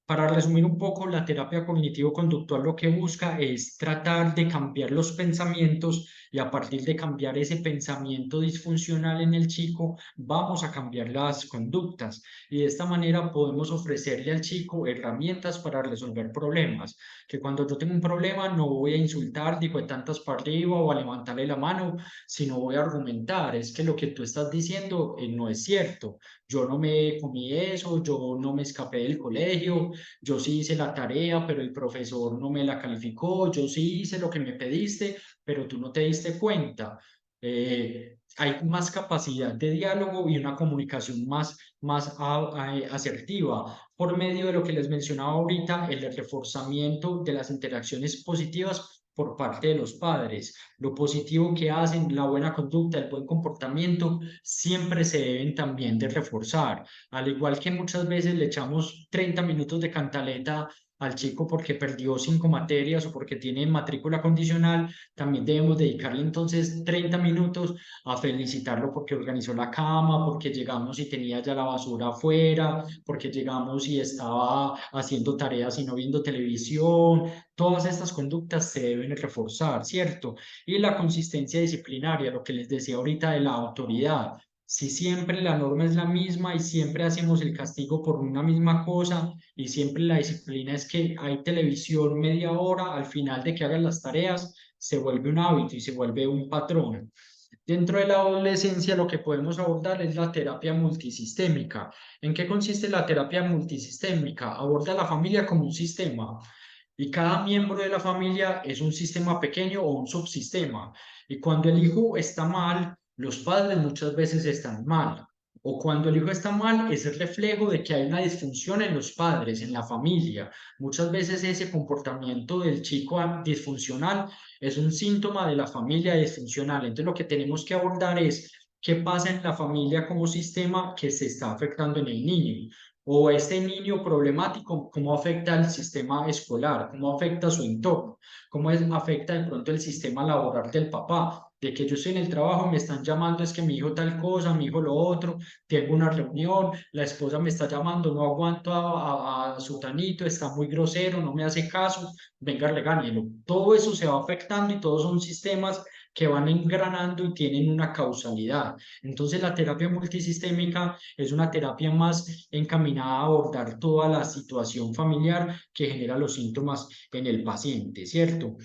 Para resumir un poco, la terapia cognitivo-conductual lo que busca es tratar de cambiar los pensamientos y a partir de cambiar ese pensamiento disfuncional en el chico, vamos a cambiar las conductas y de esta manera podemos ofrecerle al chico herramientas para resolver problemas. Que cuando yo tengo un problema no voy a insultar, digo de tantas para arriba o a levantarle la mano, sino voy a argumentar, es que lo que tú estás diciendo no es cierto, yo no me comí eso, yo no me escapé del colegio, yo sí hice la tarea, pero el profesor no me la calificó, yo sí hice lo que me pediste, pero tú no te diste cuenta. Hay más capacidad de diálogo y una comunicación más asertiva por medio de lo que les mencionaba ahorita, el reforzamiento de las interacciones positivas por parte de los padres. Lo positivo que hacen, la buena conducta, el buen comportamiento, siempre se deben también de reforzar. Al igual que muchas veces le echamos 30 minutos de cantaleta al chico porque perdió 5 materias o porque tiene matrícula condicional, también debemos dedicarle entonces 30 minutos a felicitarlo porque organizó la cama, porque llegamos y tenía ya la basura afuera, porque llegamos y estaba haciendo tareas y no viendo televisión. Todas estas conductas se deben reforzar, ¿cierto? Y la consistencia disciplinaria, lo que les decía ahorita de la autoridad. Si siempre la norma es la misma y siempre hacemos el castigo por una misma cosa y siempre la disciplina es que hay televisión media hora al final de que hagan las tareas, se vuelve un hábito y se vuelve un patrón. Dentro de la adolescencia lo que podemos abordar es la terapia multisistémica. ¿En qué consiste la terapia multisistémica? Aborda a la familia como un sistema y cada miembro de la familia es un sistema pequeño o un subsistema. Y cuando el hijo está mal, los padres muchas veces están mal. O cuando el hijo está mal, es el reflejo de que hay una disfunción en los padres, en la familia. Muchas veces ese comportamiento del chico disfuncional es un síntoma de la familia disfuncional. Entonces lo que tenemos que abordar es qué pasa en la familia como sistema que se está afectando en el niño. O este niño problemático, cómo afecta al sistema escolar, cómo afecta a su entorno, cómo afecta de pronto el sistema laboral del papá. de que yo estoy en el trabajo, me están llamando, es que mi hijo tal cosa, mi hijo lo otro, tengo una reunión, la esposa me está llamando, no aguanto a Sutanito, está muy grosero, no me hace caso, venga, regáñelo. Todo eso se va afectando y todos son sistemas que van engranando y tienen una causalidad. Entonces, la terapia multisistémica es una terapia más encaminada a abordar toda la situación familiar que genera los síntomas en el paciente, ¿cierto?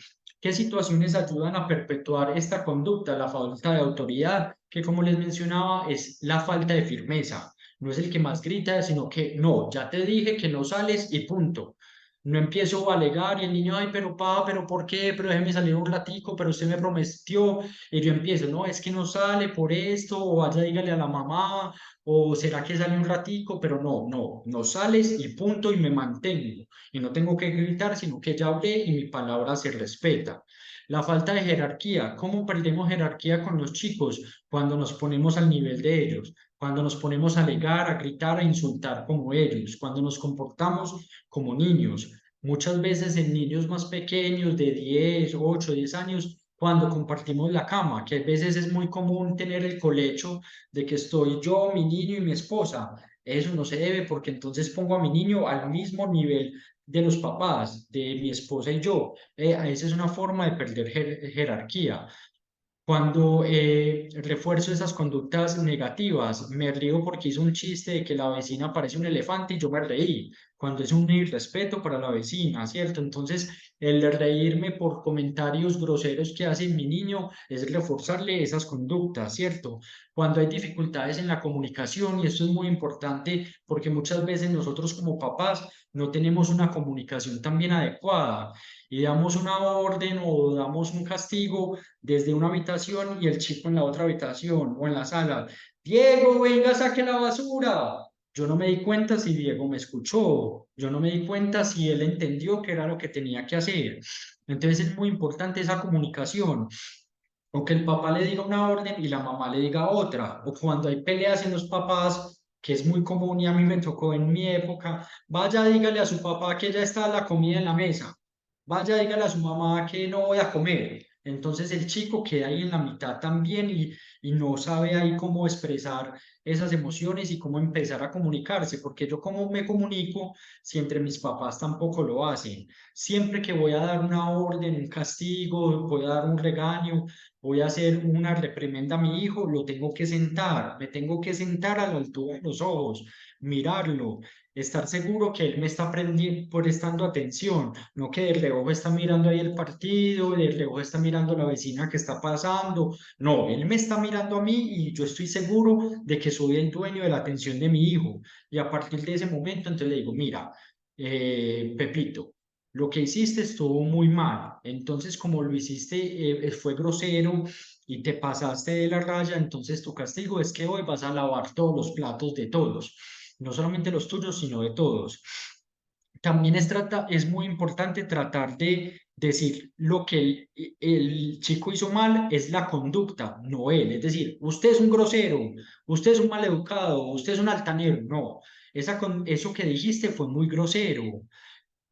¿Qué situaciones ayudan a perpetuar esta conducta? La falta de autoridad, que como les mencionaba, es la falta de firmeza. No es el que más grita, sino que no, ya te dije que no sales y punto. No empiezo a alegar y el niño, ay, pero pa, pero ¿por qué? Pero déjeme salir un ratico, pero usted me prometió. Y yo empiezo, no, es que no sale por esto, o vaya, dígale a la mamá, o será que sale un ratico, pero no sales y punto, y me mantengo. Y no tengo que gritar, sino que ya hablé y mi palabra se respeta. La falta de jerarquía. ¿Cómo perdemos jerarquía con los chicos? Cuando nos ponemos al nivel de ellos, cuando nos ponemos a alegar, a gritar, a insultar como ellos, cuando nos comportamos como niños. Muchas veces en niños más pequeños, de 10, 8, 10 años, cuando compartimos la cama, que a veces es muy común tener el colecho de que estoy yo, mi niño y mi esposa. Eso no se debe porque entonces pongo a mi niño al mismo nivel de los papás, de mi esposa y yo. Esa es una forma de perder jerarquía. Cuando refuerzo esas conductas negativas, me río porque hizo un chiste de que la vecina parece un elefante y yo me reí, cuando es un irrespeto para la vecina, ¿cierto? Entonces, el reírme por comentarios groseros que hace mi niño es reforzarle esas conductas, ¿cierto? Cuando hay dificultades en la comunicación, y esto es muy importante porque muchas veces nosotros como papás no tenemos una comunicación también adecuada y damos una orden o damos un castigo desde una habitación y el chico en la otra habitación o en la sala. Diego, venga, saque la basura. Yo no me di cuenta si Diego me escuchó, yo no me di cuenta si él entendió que era lo que tenía que hacer. Entonces es muy importante esa comunicación. O que el papá le diga una orden y la mamá le diga otra. O cuando hay peleas en los papás, que es muy común y a mí me tocó en mi época, vaya, dígale a su papá que ya está la comida en la mesa. Vaya, dígale a su mamá que no voy a comer. Entonces el chico queda ahí en la mitad también y no sabe ahí cómo expresar esas emociones y cómo empezar a comunicarse, porque yo cómo me comunico si entre mis papás tampoco lo hacen. Siempre que voy a dar una orden, un castigo, voy a dar un regaño, voy a hacer una reprimenda a mi hijo, lo tengo que sentar, me tengo que sentar a la altura de los ojos, mirarlo, estar seguro que él me está prestando atención, no que de reojo está mirando ahí el partido, de reojo está mirando a la vecina que está pasando, no, él me está mirando a mí y yo estoy seguro de que soy el dueño de la atención de mi hijo. Y a partir de ese momento, entonces le digo, mira, Pepito, lo que hiciste estuvo muy mal. Entonces, como lo hiciste, fue grosero y te pasaste de la raya, entonces tu castigo es que hoy vas a lavar todos los platos de todos, no solamente los tuyos, sino de todos. También es muy importante tratar de decir lo que el chico hizo mal es la conducta, no él. Es decir, usted es un grosero, usted es un maleducado, usted es un altanero. No, eso que dijiste fue muy grosero.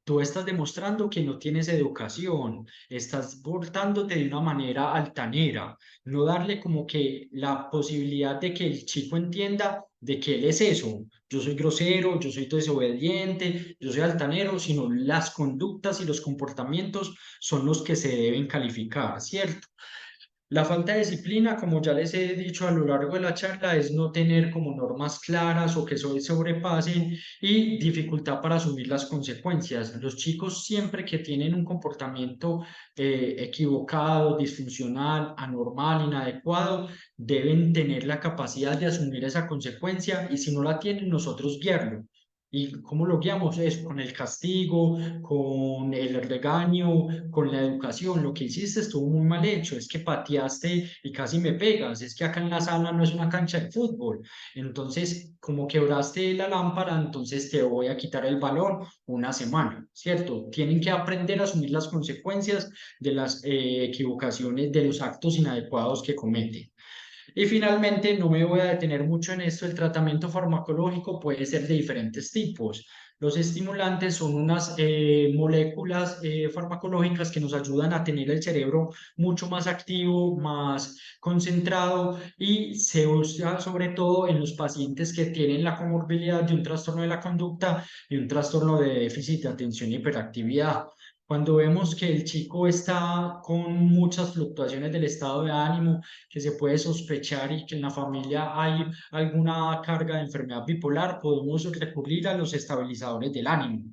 Tú estás demostrando que no tienes educación, estás portándote de una manera altanera, no darle como que la posibilidad de que el chico entienda de que él es eso. Yo soy grosero, yo soy desobediente, yo soy altanero, sino las conductas y los comportamientos son los que se deben calificar, ¿cierto? La falta de disciplina, como ya les he dicho a lo largo de la charla, es no tener como normas claras o que sobrepasen y dificultad para asumir las consecuencias. Los chicos siempre que tienen un comportamiento equivocado, disfuncional, anormal, inadecuado, deben tener la capacidad de asumir esa consecuencia y si no la tienen, nosotros guiarlo. ¿Y cómo lo guiamos? Es con el castigo, con el regaño, con la educación. Lo que hiciste estuvo muy mal hecho, es que pateaste y casi me pegas, es que acá en la sala no es una cancha de fútbol. Entonces, como quebraste la lámpara, entonces te voy a quitar el balón una semana, ¿cierto? Tienen que aprender a asumir las consecuencias de las equivocaciones, de los actos inadecuados que cometen. Y finalmente, no me voy a detener mucho en esto, el tratamiento farmacológico puede ser de diferentes tipos. Los estimulantes son unas moléculas farmacológicas que nos ayudan a tener el cerebro mucho más activo, más concentrado y se usa sobre todo en los pacientes que tienen la comorbilidad de un trastorno de la conducta y un trastorno de déficit de atención y hiperactividad. Cuando vemos que el chico está con muchas fluctuaciones del estado de ánimo, que se puede sospechar y que en la familia hay alguna carga de enfermedad bipolar, podemos recurrir a los estabilizadores del ánimo.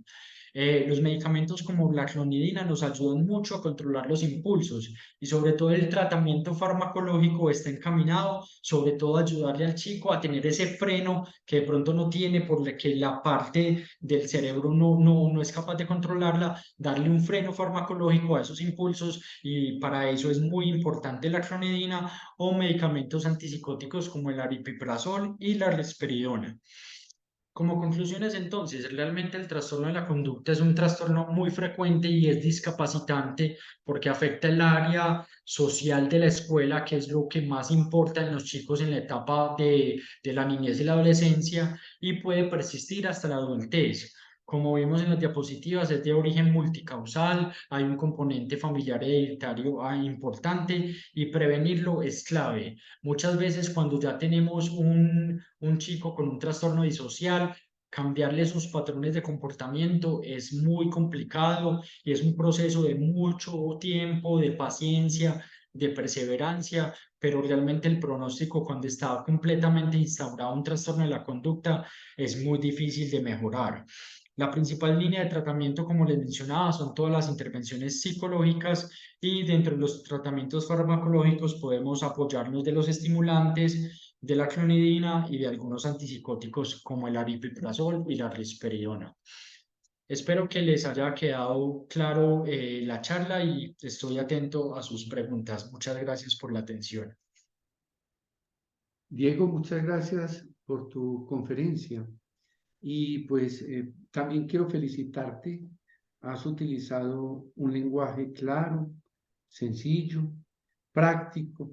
Los medicamentos como la clonidina nos ayudan mucho a controlar los impulsos y sobre todo el tratamiento farmacológico está encaminado sobre todo a ayudarle al chico a tener ese freno que de pronto no tiene porque la parte del cerebro no es capaz de controlarla, darle un freno farmacológico a esos impulsos y para eso es muy importante la clonidina o medicamentos antipsicóticos como el aripiprazol y la risperidona. Como conclusiones, entonces, realmente el trastorno de la conducta es un trastorno muy frecuente y es discapacitante porque afecta el área social de la escuela, que es lo que más importa en los chicos en la etapa de la niñez y la adolescencia, y puede persistir hasta la adultez. Como vimos en las diapositivas, es de origen multicausal, hay un componente familiar hereditario importante y prevenirlo es clave. Muchas veces cuando ya tenemos un chico con un trastorno disocial, cambiarle sus patrones de comportamiento es muy complicado y es un proceso de mucho tiempo, de paciencia, de perseverancia, pero realmente el pronóstico cuando está completamente instaurado un trastorno de la conducta es muy difícil de mejorar. La principal línea de tratamiento, como les mencionaba, son todas las intervenciones psicológicas y dentro de los tratamientos farmacológicos podemos apoyarnos de los estimulantes, de la clonidina y de algunos antipsicóticos como el aripiprazol y la risperidona. Espero que les haya quedado claro la charla y estoy atento a sus preguntas. Muchas gracias por la atención. Diego, muchas gracias por tu conferencia. Y pues también quiero felicitarte. Has utilizado un lenguaje claro, sencillo, práctico.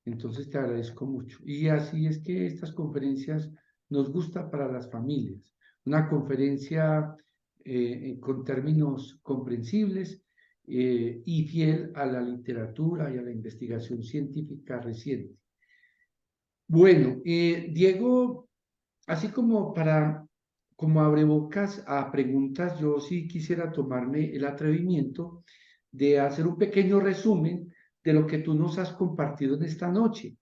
Entonces te agradezco mucho. Y así es que estas conferencias nos gusta para las familias. Una conferencia con términos comprensibles y fiel a la literatura y a la investigación científica reciente. Bueno, Diego, así como abrebocas a preguntas, yo sí quisiera tomarme el atrevimiento de hacer un pequeño resumen de lo que tú nos has compartido en esta noche,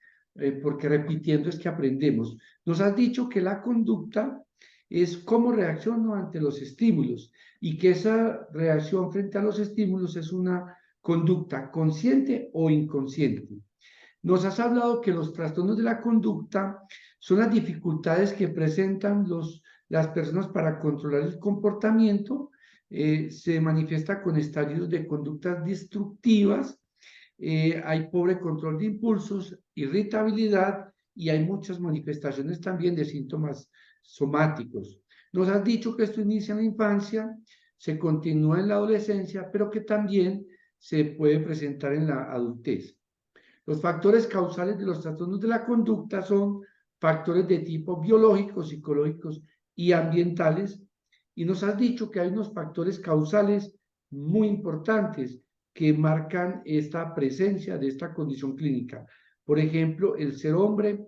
porque repitiendo es que aprendemos. Nos has dicho que la conducta es cómo reacciono ante los estímulos y que esa reacción frente a los estímulos es una conducta consciente o inconsciente. Nos has hablado que los trastornos de la conducta son las dificultades que presentan las personas para controlar el comportamiento. Se manifiesta con estadios de conductas destructivas, hay pobre control de impulsos, irritabilidad y hay muchas manifestaciones también de síntomas somáticos. Nos has dicho que esto inicia en la infancia, se continúa en la adolescencia, pero que también se puede presentar en la adultez. Los factores causales de los trastornos de la conducta son factores de tipo biológicos, psicológicos y ambientales. Y nos has dicho que hay unos factores causales muy importantes que marcan esta presencia de esta condición clínica. Por ejemplo, el ser hombre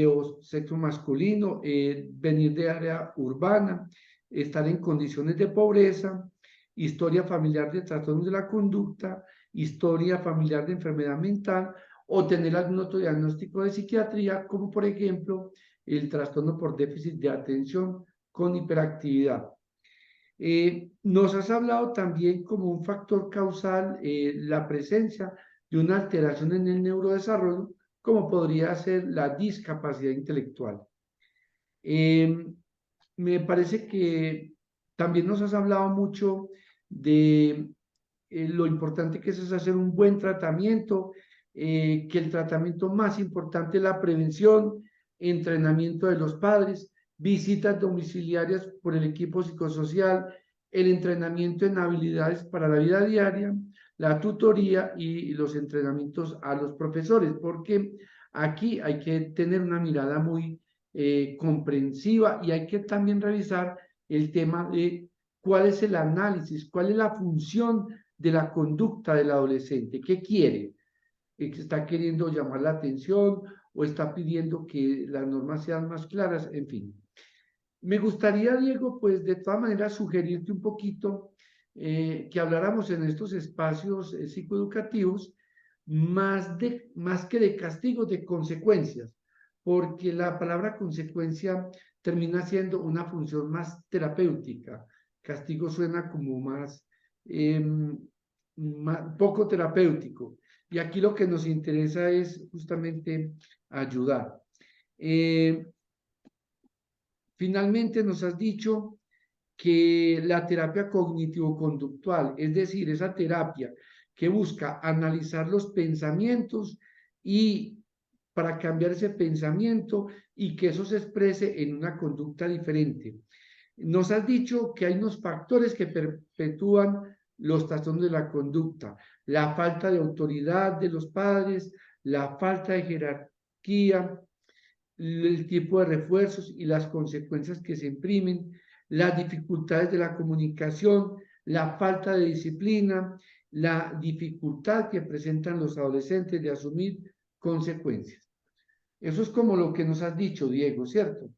o sexo masculino, venir de área urbana, estar en condiciones de pobreza, historia familiar de trastornos de la conducta, historia familiar de enfermedad mental o tener algún otro diagnóstico de psiquiatría, como por ejemplo el trastorno por déficit de atención con hiperactividad. Nos has hablado también como un factor causal la presencia de una alteración en el neurodesarrollo, como podría ser la discapacidad intelectual. Me parece que también nos has hablado mucho de lo importante que es hacer un buen tratamiento, que el tratamiento más importante es la prevención, entrenamiento de los padres, visitas domiciliarias por el equipo psicosocial, el entrenamiento en habilidades para la vida diaria, la tutoría y los entrenamientos a los profesores, porque aquí hay que tener una mirada muy comprensiva y hay que también revisar el tema de cuál es el análisis, cuál es la función de la conducta del adolescente, qué quiere, está queriendo llamar la atención o está pidiendo que las normas sean más claras, en fin. Me gustaría, Diego, pues de todas maneras sugerirte un poquito que habláramos en estos espacios psicoeducativos más que de castigos, de consecuencias, porque la palabra consecuencia termina siendo una función más terapéutica. Castigo suena como poco terapéutico. Y aquí lo que nos interesa es justamente ayudar. Finalmente nos has dicho que la terapia cognitivo-conductual, es decir, esa terapia que busca analizar los pensamientos y para cambiar ese pensamiento y que eso se exprese en una conducta diferente. Nos has dicho que hay unos factores que perpetúan los trastornos de la conducta, la falta de autoridad de los padres, la falta de jerarquía, el tipo de refuerzos y las consecuencias que se imprimen, las dificultades de la comunicación, la falta de disciplina, la dificultad que presentan los adolescentes de asumir consecuencias. Eso es como lo que nos has dicho, Diego, ¿cierto?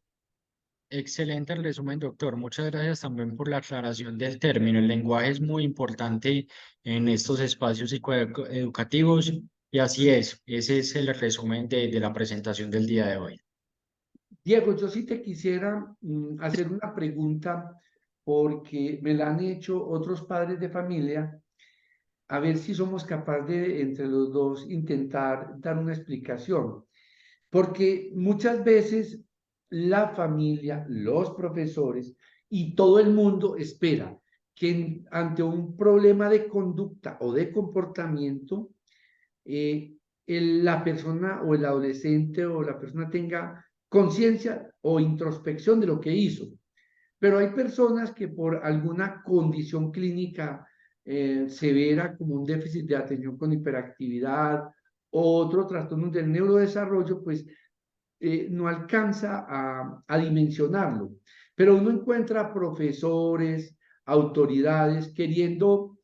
Excelente el resumen, doctor. Muchas gracias también por la aclaración del término. El lenguaje es muy importante en estos espacios psicoeducativos y así es. Ese es el resumen de la presentación del día de hoy. Diego, yo sí te quisiera hacer una pregunta porque me la han hecho otros padres de familia, a ver si somos capaces de, entre los dos, intentar dar una explicación. Porque muchas veces la familia, los profesores y todo el mundo espera que ante un problema de conducta o de comportamiento, la persona o el adolescente o la persona tenga conciencia o introspección de lo que hizo. Pero hay personas que por alguna condición clínica severa, como un déficit de atención con hiperactividad o otro trastorno del neurodesarrollo, pues no alcanza a dimensionarlo. Pero uno encuentra profesores, autoridades queriendo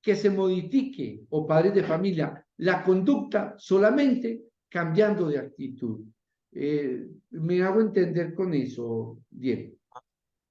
que se modifique, o padres de familia, la conducta solamente cambiando de actitud. Me hago entender con eso, Diego.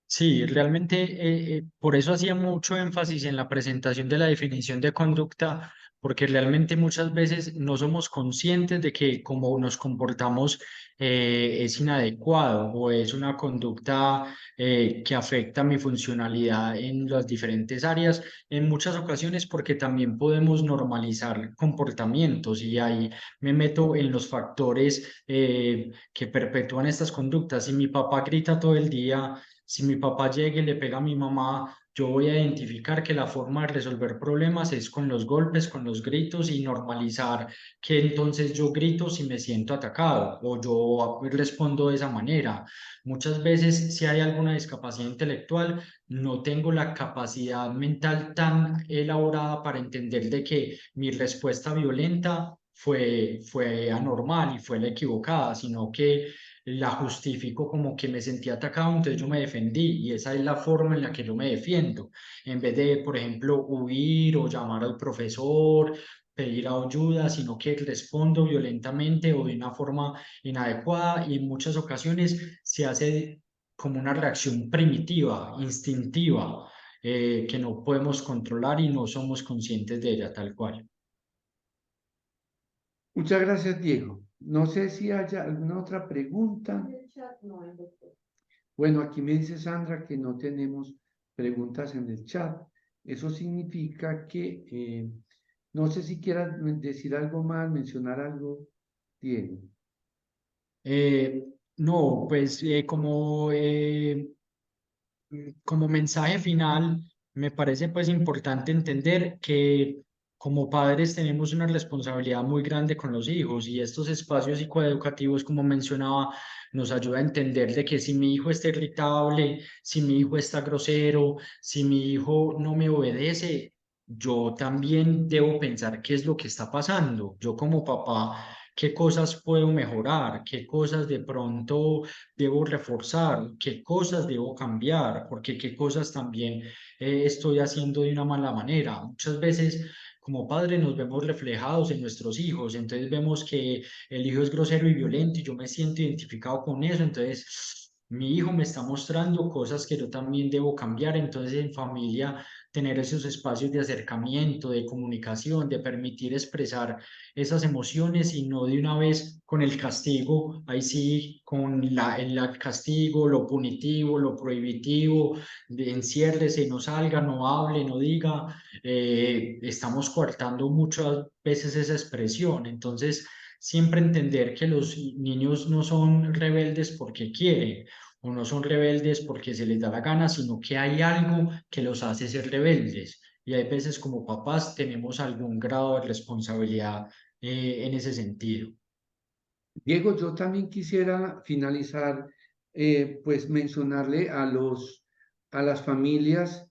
Sí, realmente por eso hacía mucho énfasis en la presentación de la definición de conducta, porque realmente muchas veces no somos conscientes de que como nos comportamos es inadecuado o es una conducta que afecta mi funcionalidad en las diferentes áreas, en muchas ocasiones porque también podemos normalizar comportamientos y ahí me meto en los factores que perpetúan estas conductas. Si mi papá grita todo el día, si mi papá llega y le pega a mi mamá, yo voy a identificar que la forma de resolver problemas es con los golpes, con los gritos y normalizar que entonces yo grito si me siento atacado o yo respondo de esa manera. Muchas veces si hay alguna discapacidad intelectual, no tengo la capacidad mental tan elaborada para entender de que mi respuesta violenta fue anormal y fue la equivocada, sino que la justifico como que me sentí atacado, entonces yo me defendí y esa es la forma en la que yo me defiendo. En vez de, por ejemplo, huir o llamar al profesor, pedir ayuda, sino que respondo violentamente o de una forma inadecuada y en muchas ocasiones se hace como una reacción primitiva, instintiva, que no podemos controlar y no somos conscientes de ella tal cual. Muchas gracias, Diego. No sé si haya alguna otra pregunta. Bueno, aquí me dice Sandra que no tenemos preguntas en el chat. Eso significa que no sé si quieras decir algo más, mencionar algo, Diego. No, pues como mensaje final, me parece pues importante entender que como padres tenemos una responsabilidad muy grande con los hijos y estos espacios psicoeducativos, como mencionaba, nos ayuda a entender de que si mi hijo está irritable, si mi hijo está grosero, si mi hijo no me obedece, yo también debo pensar qué es lo que está pasando. Yo como papá qué cosas puedo mejorar, qué cosas de pronto debo reforzar, qué cosas debo cambiar, porque qué cosas también estoy haciendo de una mala manera. Muchas veces como padres nos vemos reflejados en nuestros hijos, entonces vemos que el hijo es grosero y violento y yo me siento identificado con eso, entonces mi hijo me está mostrando cosas que yo también debo cambiar, entonces en familia tener esos espacios de acercamiento, de comunicación, de permitir expresar esas emociones y no de una vez con el castigo, ahí sí, con el castigo, lo punitivo, lo prohibitivo, de enciérrese, no salga, no hable, no diga, estamos coartando muchas veces esa expresión. Entonces, siempre entender que los niños no son rebeldes porque quieren o no son rebeldes porque se les da la gana, sino que hay algo que los hace ser rebeldes. Y hay veces como papás tenemos algún grado de responsabilidad en ese sentido. Diego, yo también quisiera finalizar, pues mencionarle a las familias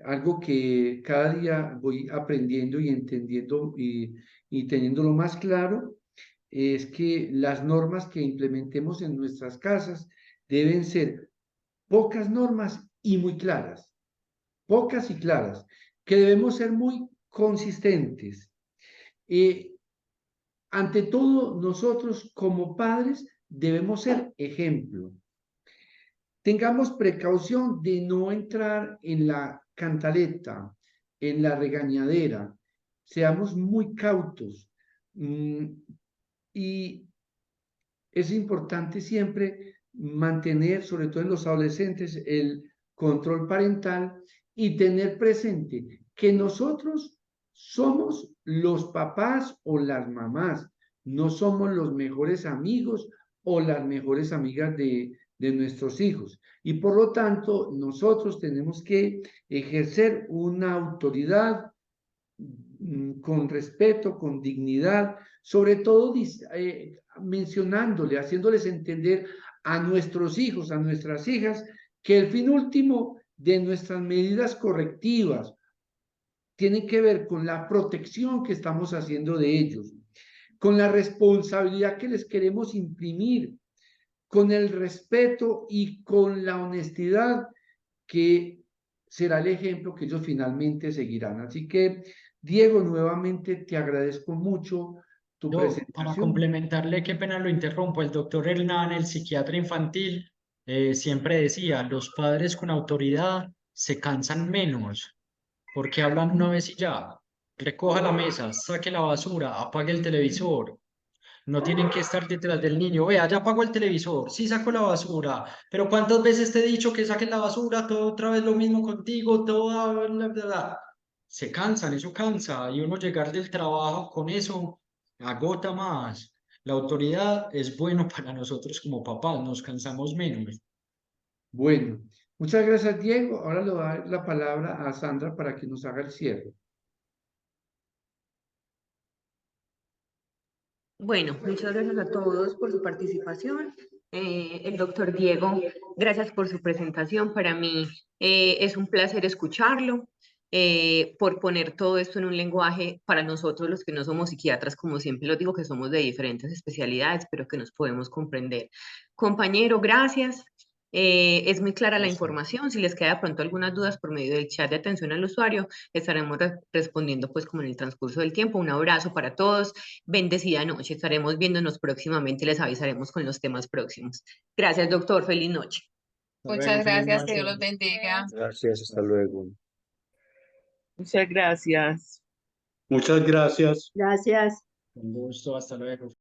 algo que cada día voy aprendiendo y entendiendo y teniéndolo más claro, es que las normas que implementemos en nuestras casas deben ser pocas normas y muy claras, pocas y claras, que debemos ser muy consistentes. Eh, Ante todo, nosotros como padres debemos ser ejemplo. Tengamos precaución de no entrar en la cantaleta, en la regañadera. Seamos muy cautos. Y es importante siempre mantener, sobre todo en los adolescentes, el control parental y tener presente que nosotros somos los papás o las mamás, no somos los mejores amigos o las mejores amigas de nuestros hijos. Y por lo tanto, nosotros tenemos que ejercer una autoridad con respeto, con dignidad, sobre todo mencionándole, haciéndoles entender a nuestros hijos, a nuestras hijas, que el fin último de nuestras medidas correctivas tiene que ver con la protección que estamos haciendo de ellos, con la responsabilidad que les queremos imprimir, con el respeto y con la honestidad que será el ejemplo que ellos finalmente seguirán. Así que, Diego, nuevamente te agradezco mucho tu Yo, para presentación. complementarle, qué pena lo interrumpo, el doctor Hernán, el psiquiatra infantil, siempre decía, los padres con autoridad se cansan menos porque hablan una vez y ya. Recoja la mesa, saque la basura, apague el televisor. No tienen que estar detrás del niño. Vea, ya apagó el televisor, sí saco la basura, pero ¿cuántas veces te he dicho que saques la basura? Todo otra vez lo mismo contigo, todo. Bla, bla, bla. Se cansan, eso cansa. Y uno llegar del trabajo con eso agota más. La autoridad es bueno para nosotros como papás, nos cansamos menos. Bueno, muchas gracias, Diego. Ahora le voy a dar la palabra a Sandra para que nos haga el cierre. Bueno, muchas gracias a todos por su participación. El doctor Diego, gracias por su presentación. Para mí es un placer escucharlo, por poner todo esto en un lenguaje para nosotros los que no somos psiquiatras, como siempre lo digo, que somos de diferentes especialidades, pero que nos podemos comprender. Compañero, gracias. Es muy clara la información. Si les queda de pronto algunas dudas por medio del chat de atención al usuario, estaremos respondiendo pues como en el transcurso del tiempo. Un abrazo para todos. Bendecida noche. Estaremos viéndonos próximamente. Les avisaremos con los temas próximos. Gracias, doctor. Feliz noche. Hasta luego, Muchas feliz gracias, que Dios noche. los bendiga. Gracias, hasta luego. Muchas gracias. Muchas gracias. Gracias. Con gusto, hasta luego.